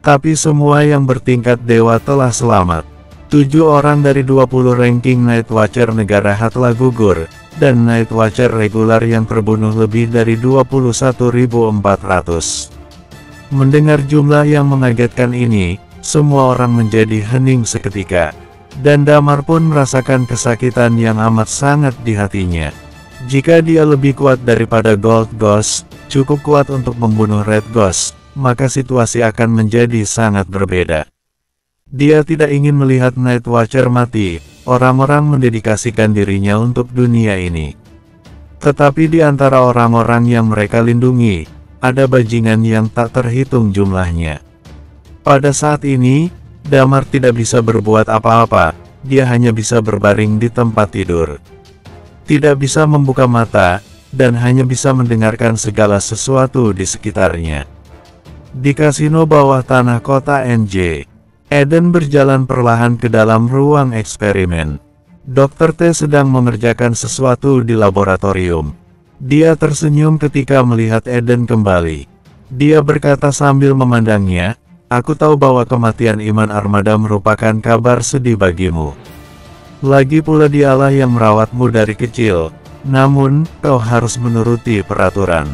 S2: Tapi semua yang bertingkat dewa telah selamat. 7 orang dari 20 ranking Night Watcher negara telah gugur, dan Night Watcher regular yang terbunuh lebih dari 21.400. Mendengar jumlah yang mengagetkan ini, semua orang menjadi hening seketika. Dan Damar pun merasakan kesakitan yang amat sangat di hatinya. Jika dia lebih kuat daripada Gold Ghost, cukup kuat untuk membunuh Red Ghost, maka situasi akan menjadi sangat berbeda. Dia tidak ingin melihat Night Watcher mati, orang-orang mendedikasikan dirinya untuk dunia ini. Tetapi di antara orang-orang yang mereka lindungi, ada bajingan yang tak terhitung jumlahnya. Pada saat ini, Damar tidak bisa berbuat apa-apa, dia hanya bisa berbaring di tempat tidur. Tidak bisa membuka mata, dan hanya bisa mendengarkan segala sesuatu di sekitarnya. Di kasino bawah tanah kota NJ, Eden berjalan perlahan ke dalam ruang eksperimen. Dr. T sedang mengerjakan sesuatu di laboratorium. Dia tersenyum ketika melihat Eden kembali. Dia berkata sambil memandangnya, "Aku tahu bahwa kematian Iman Armada merupakan kabar sedih bagimu. Lagi pula dialah yang merawatmu dari kecil, namun, kau harus menuruti peraturan.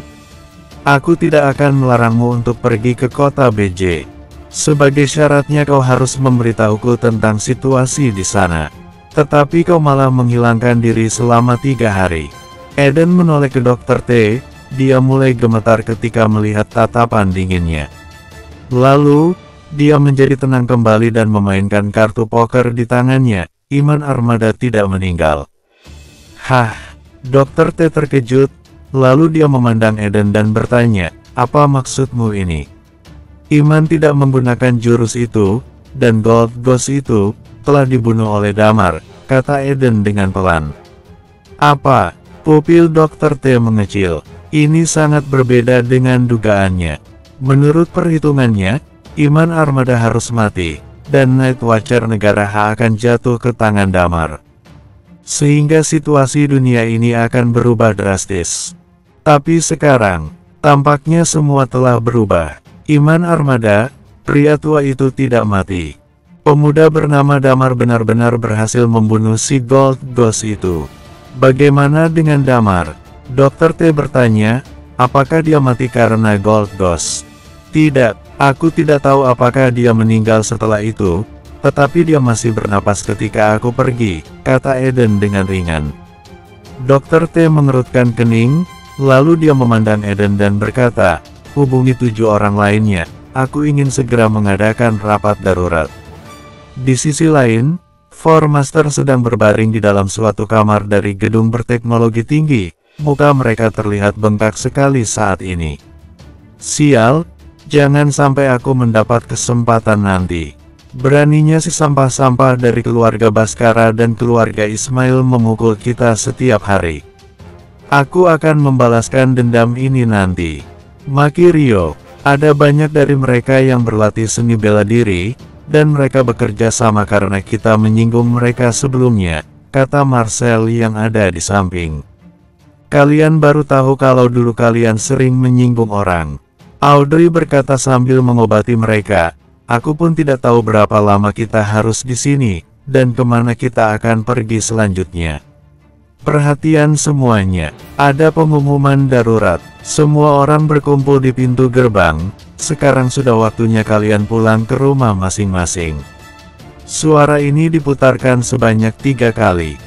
S2: Aku tidak akan melarangmu untuk pergi ke kota BJ. Sebagai syaratnya kau harus memberitahuku tentang situasi di sana. Tetapi kau malah menghilangkan diri selama 3 hari. Eden menoleh ke Dr. T, dia mulai gemetar ketika melihat tatapan dinginnya. Lalu, dia menjadi tenang kembali dan memainkan kartu poker di tangannya. Iman Armada tidak meninggal. Hah, Dr. T terkejut, lalu dia memandang Eden dan bertanya, "Apa maksudmu ini?" Iman tidak menggunakan jurus itu, dan Gold Ghost itu telah dibunuh oleh Damar, kata Eden dengan pelan. Apa? Pupil Dr. T mengecil. Ini sangat berbeda dengan dugaannya. Menurut perhitungannya, Iman Armada harus mati, dan Night Watcher negara H akan jatuh ke tangan Damar. Sehingga situasi dunia ini akan berubah drastis. Tapi sekarang, tampaknya semua telah berubah. Iman Armada, pria tua itu tidak mati. Pemuda bernama Damar benar-benar berhasil membunuh si Gold Ghost itu. Bagaimana dengan Damar? Dr. T bertanya, apakah dia mati karena Gold Ghost? Tidak, aku tidak tahu apakah dia meninggal setelah itu, tetapi dia masih bernapas ketika aku pergi, kata Eden dengan ringan. Dr. T mengerutkan kening, lalu dia memandang Eden dan berkata, hubungi 7 orang lainnya, aku ingin segera mengadakan rapat darurat. Di sisi lain, Four Master sedang berbaring di dalam suatu kamar dari gedung berteknologi tinggi, muka mereka terlihat bengkak sekali saat ini. Sial, jangan sampai aku mendapat kesempatan nanti. Beraninya si sampah-sampah dari keluarga Baskara dan keluarga Ismail memukul kita setiap hari. Aku akan membalaskan dendam ini nanti. Maki Rio, ada banyak dari mereka yang berlatih seni bela diri, dan mereka bekerja sama karena kita menyinggung mereka sebelumnya, kata Marcel yang ada di samping. Kalian baru tahu kalau dulu kalian sering menyinggung orang. Audrey berkata sambil mengobati mereka, aku pun tidak tahu berapa lama kita harus di sini, dan kemana kita akan pergi selanjutnya. Perhatian semuanya, ada pengumuman darurat, semua orang berkumpul di pintu gerbang, sekarang sudah waktunya kalian pulang ke rumah masing-masing. Suara ini diputarkan sebanyak 3 kali.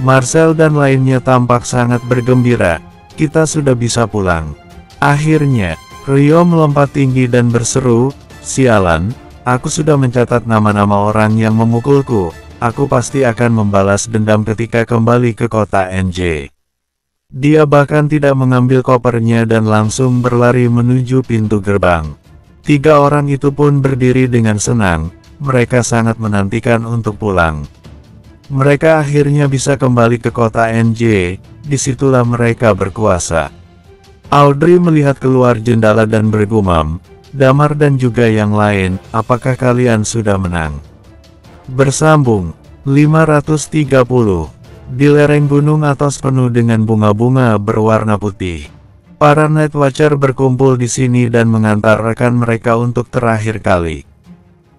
S2: Marcel dan lainnya tampak sangat bergembira, kita sudah bisa pulang. Akhirnya, Rio melompat tinggi dan berseru, sialan, aku sudah mencatat nama-nama orang yang memukulku, aku pasti akan membalas dendam ketika kembali ke kota NJ. Dia bahkan tidak mengambil kopernya dan langsung berlari menuju pintu gerbang. 3 orang itu pun berdiri dengan senang, mereka sangat menantikan untuk pulang. Mereka akhirnya bisa kembali ke kota NJ, disitulah mereka berkuasa. Audrey melihat keluar jendela dan bergumam, Damar dan juga yang lain, apakah kalian sudah menang? Bersambung, 530. Di lereng gunung atas penuh dengan bunga-bunga berwarna putih. Para Night Watcher berkumpul di sini dan mengantar rekan mereka untuk terakhir kali.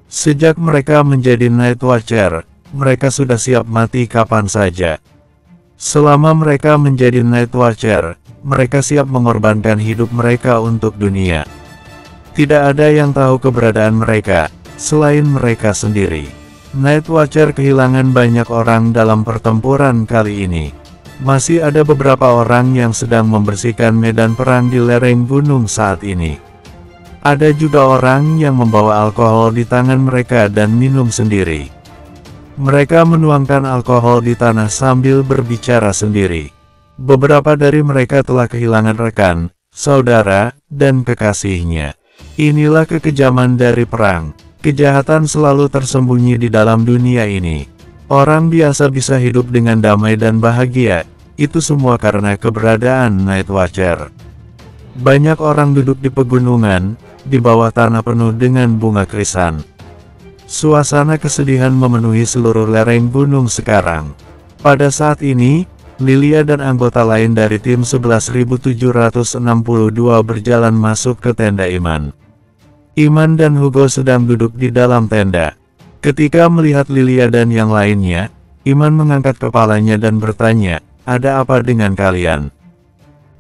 S2: Sejak mereka menjadi Night Watcher, mereka sudah siap mati kapan saja. Selama mereka menjadi Night Watcher, mereka siap mengorbankan hidup mereka untuk dunia. Tidak ada yang tahu keberadaan mereka, selain mereka sendiri. Night Watcher kehilangan banyak orang dalam pertempuran kali ini. Masih ada beberapa orang yang sedang membersihkan medan perang di lereng gunung saat ini. Ada juga orang yang membawa alkohol di tangan mereka dan minum sendiri. Mereka menuangkan alkohol di tanah sambil berbicara sendiri. Beberapa dari mereka telah kehilangan rekan, saudara, dan kekasihnya. Inilah kekejaman dari perang. Kejahatan selalu tersembunyi di dalam dunia ini. Orang biasa bisa hidup dengan damai dan bahagia. Itu semua karena keberadaan Night Watcher. Banyak orang duduk di pegunungan, di bawah tanah penuh dengan bunga krisan. Suasana kesedihan memenuhi seluruh lereng gunung sekarang. Pada saat ini, Lilia dan anggota lain dari tim 11.762 berjalan masuk ke tenda Iman. Iman dan Hugo sedang duduk di dalam tenda. Ketika melihat Lilia dan yang lainnya, Iman mengangkat kepalanya dan bertanya, "Ada apa dengan kalian?"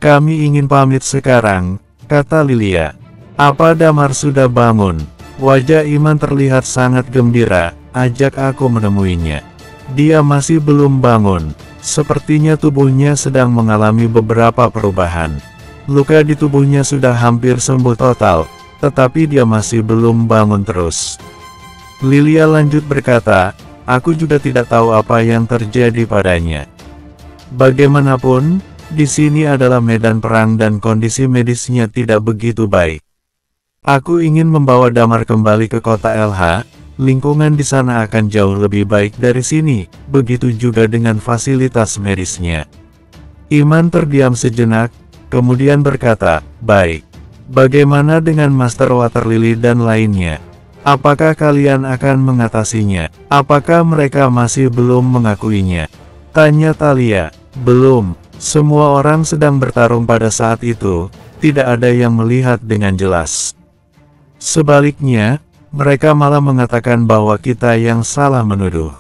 S2: "Kami ingin pamit sekarang," kata Lilia. "Apa Damar sudah bangun?" Wajah Iman terlihat sangat gembira. "Ajak aku menemuinya." "Dia masih belum bangun. Sepertinya tubuhnya sedang mengalami beberapa perubahan. Luka di tubuhnya sudah hampir sembuh total, tetapi dia masih belum bangun terus." Lilia lanjut berkata, "Aku juga tidak tahu apa yang terjadi padanya. Bagaimanapun, di sini adalah medan perang dan kondisi medisnya tidak begitu baik. Aku ingin membawa Damar kembali ke kota LH, lingkungan di sana akan jauh lebih baik dari sini, begitu juga dengan fasilitas medisnya." Iman terdiam sejenak, kemudian berkata, "Baik. Bagaimana dengan Master Waterlily dan lainnya? Apakah kalian akan mengatasinya? Apakah mereka masih belum mengakuinya?" tanya Thalia. "Belum. Semua orang sedang bertarung pada saat itu, tidak ada yang melihat dengan jelas. Sebaliknya, mereka malah mengatakan bahwa kita yang salah menuduh.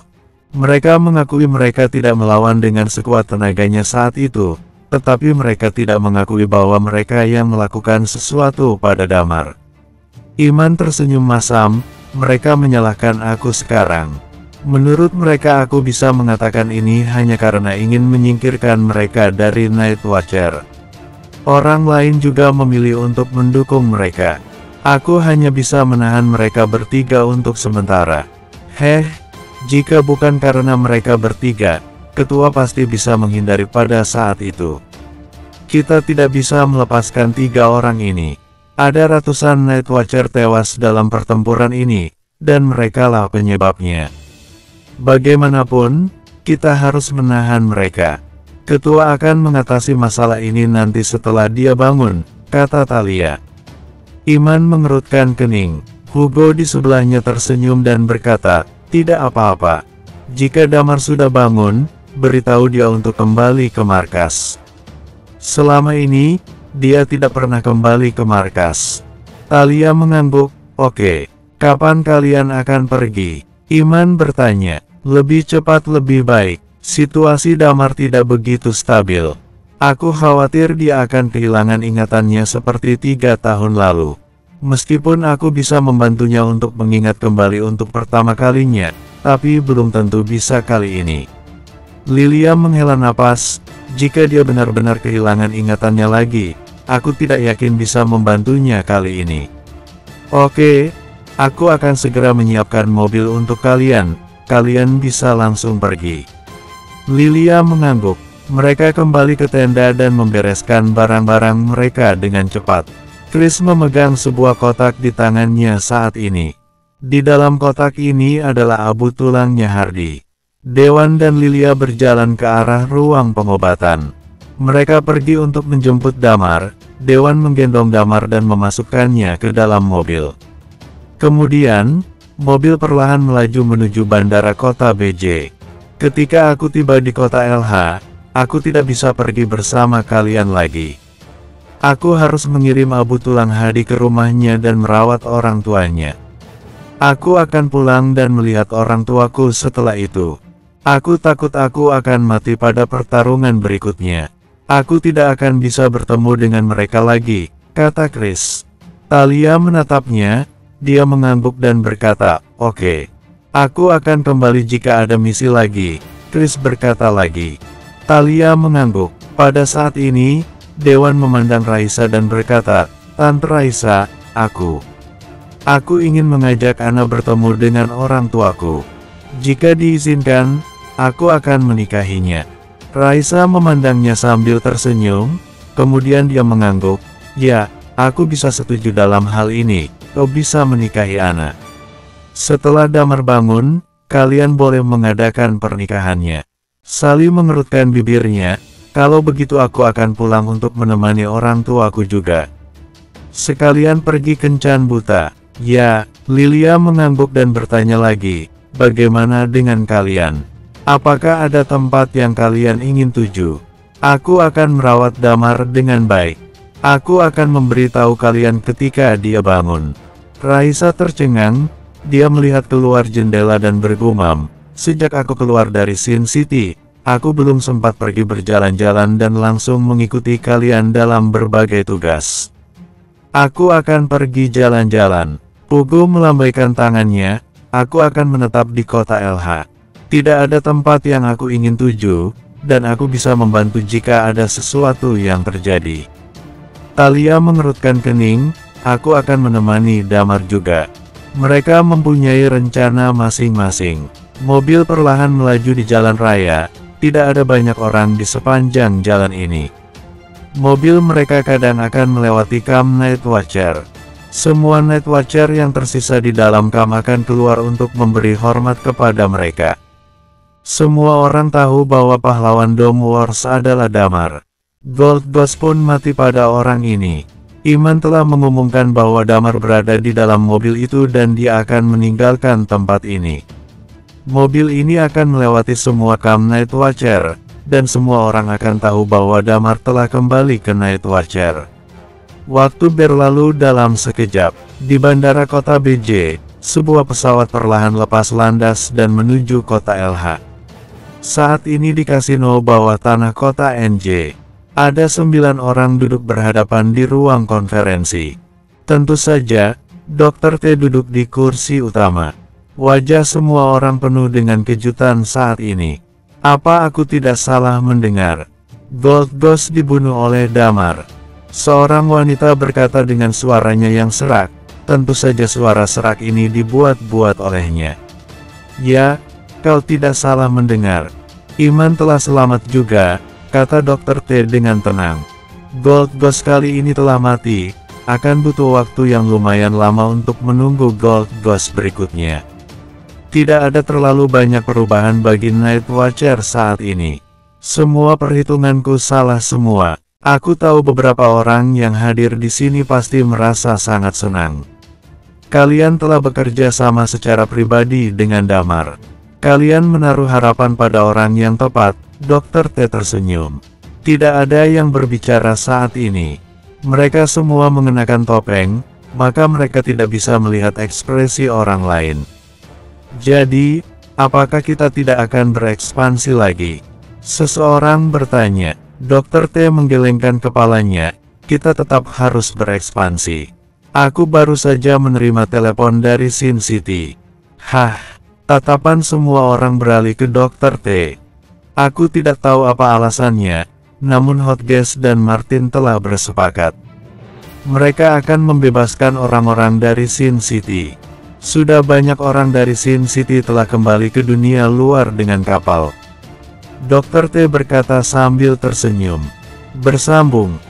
S2: Mereka mengakui mereka tidak melawan dengan sekuat tenaganya saat itu, tetapi mereka tidak mengakui bahwa mereka yang melakukan sesuatu pada Damar." Iman tersenyum masam, "Mereka menyalahkan aku sekarang. Menurut mereka aku bisa mengatakan ini hanya karena ingin menyingkirkan mereka dari Night Watcher. Orang lain juga memilih untuk mendukung mereka. Aku hanya bisa menahan mereka bertiga untuk sementara. Jika bukan karena mereka bertiga, ketua pasti bisa menghindari pada saat itu. Kita tidak bisa melepaskan 3 orang ini. Ada ratusan Night Watcher tewas dalam pertempuran ini, dan merekalah penyebabnya. Bagaimanapun, kita harus menahan mereka. Ketua akan mengatasi masalah ini nanti setelah dia bangun," kata Thalia. Iman mengerutkan kening. Hugo di sebelahnya tersenyum dan berkata, "Tidak apa-apa. Jika Damar sudah bangun, beritahu dia untuk kembali ke markas. Selama ini, dia tidak pernah kembali ke markas." Thalia mengangguk. "Oke. Kapan kalian akan pergi?" Iman bertanya. "Lebih cepat lebih baik. Situasi Damar tidak begitu stabil. Aku khawatir dia akan kehilangan ingatannya seperti 3 tahun lalu. Meskipun aku bisa membantunya untuk mengingat kembali untuk pertama kalinya, tapi belum tentu bisa kali ini." Lilia menghela napas. "Jika dia benar-benar kehilangan ingatannya lagi, aku tidak yakin bisa membantunya kali ini. Oke, aku akan segera menyiapkan mobil untuk kalian. Kalian bisa langsung pergi." Lilia mengangguk. Mereka kembali ke tenda dan membereskan barang-barang mereka dengan cepat. Chris memegang sebuah kotak di tangannya saat ini. Di dalam kotak ini adalah abu tulangnya Hardy. Dewan dan Lilia berjalan ke arah ruang pengobatan. Mereka pergi untuk menjemput Damar. Dewan menggendong Damar dan memasukkannya ke dalam mobil. Kemudian, mobil perlahan melaju menuju bandara kota BJ. "Ketika aku tiba di kota LH, aku tidak bisa pergi bersama kalian lagi. Aku harus mengirim abu tulang Hardy ke rumahnya dan merawat orang tuanya. Aku akan pulang dan melihat orang tuaku setelah itu. Aku takut aku akan mati pada pertarungan berikutnya. Aku tidak akan bisa bertemu dengan mereka lagi," kata Chris. Talia menatapnya, dia mengangguk dan berkata, "Oke. Aku akan kembali jika ada misi lagi," Chris berkata lagi. Talia mengangguk. Pada saat ini, Dewan memandang Raisa dan berkata, "Tante Raisa, aku ingin mengajak Ana bertemu dengan orang tuaku. Jika diizinkan, aku akan menikahinya." Raisa memandangnya sambil tersenyum, kemudian dia mengangguk, "Ya, aku bisa setuju dalam hal ini, kau bisa menikahi Ana. Setelah Damar bangun, kalian boleh mengadakan pernikahannya." Sally mengerutkan bibirnya, "Kalau begitu aku akan pulang untuk menemani orang tuaku juga. Sekalian pergi kencan buta." "Ya," Lilia mengangguk dan bertanya lagi, "Bagaimana dengan kalian? Apakah ada tempat yang kalian ingin tuju? Aku akan merawat Damar dengan baik. Aku akan memberitahu kalian ketika dia bangun." Raisa tercengang, dia melihat keluar jendela dan bergumam, "Sejak aku keluar dari Sin City, aku belum sempat pergi berjalan-jalan dan langsung mengikuti kalian dalam berbagai tugas. Aku akan pergi jalan-jalan." Pugu melambaikan tangannya, "Aku akan menetap di kota LH. Tidak ada tempat yang aku ingin tuju, dan aku bisa membantu jika ada sesuatu yang terjadi." Talia mengerutkan kening, "Aku akan menemani Damar juga." Mereka mempunyai rencana masing-masing. Mobil perlahan melaju di jalan raya, tidak ada banyak orang di sepanjang jalan ini. Mobil mereka kadang akan melewati kamp Night Watcher. Semua Night Watcher yang tersisa di dalam kamp akan keluar untuk memberi hormat kepada mereka. Semua orang tahu bahwa pahlawan Dome Wars adalah Damar. Gold Ghost pun mati pada orang ini. Iman telah mengumumkan bahwa Damar berada di dalam mobil itu dan dia akan meninggalkan tempat ini. Mobil ini akan melewati semua kamp Night Watcher, dan semua orang akan tahu bahwa Damar telah kembali ke Night Watcher. Waktu berlalu dalam sekejap. Di bandara kota BJ, sebuah pesawat perlahan lepas landas dan menuju kota LH. Saat ini di kasino bawah tanah kota NJ, ada 9 orang duduk berhadapan di ruang konferensi. Tentu saja, Dr. T duduk di kursi utama. Wajah semua orang penuh dengan kejutan saat ini. Apa aku tidak salah mendengar? Gold Ghost dibunuh oleh Damar. Seorang wanita berkata dengan suaranya yang serak. Tentu saja suara serak ini dibuat-buat olehnya. "Ya, kau tidak salah mendengar. Iman telah selamat juga," kata Dr. T dengan tenang. "Gold Ghost kali ini telah mati. Akan butuh waktu yang lumayan lama untuk menunggu Gold Ghost berikutnya. Tidak ada terlalu banyak perubahan bagi Night Watcher saat ini. Semua perhitunganku salah semua. Aku tahu beberapa orang yang hadir di sini pasti merasa sangat senang. Kalian telah bekerja sama secara pribadi dengan Damar. Kalian menaruh harapan pada orang yang tepat." Dr. T tersenyum. Tidak ada yang berbicara saat ini. Mereka semua mengenakan topeng, maka mereka tidak bisa melihat ekspresi orang lain. "Jadi, apakah kita tidak akan berekspansi lagi?" seseorang bertanya. Dr. T menggelengkan kepalanya, "Kita tetap harus berekspansi. Aku baru saja menerima telepon dari Sin City." "Hah?" Tatapan semua orang beralih ke Dr. T. "Aku tidak tahu apa alasannya, namun Hotgas dan Martin telah bersepakat. Mereka akan membebaskan orang-orang dari Sin City. Sudah banyak orang dari Sin City telah kembali ke dunia luar dengan kapal." Dr. T berkata sambil tersenyum. Bersambung,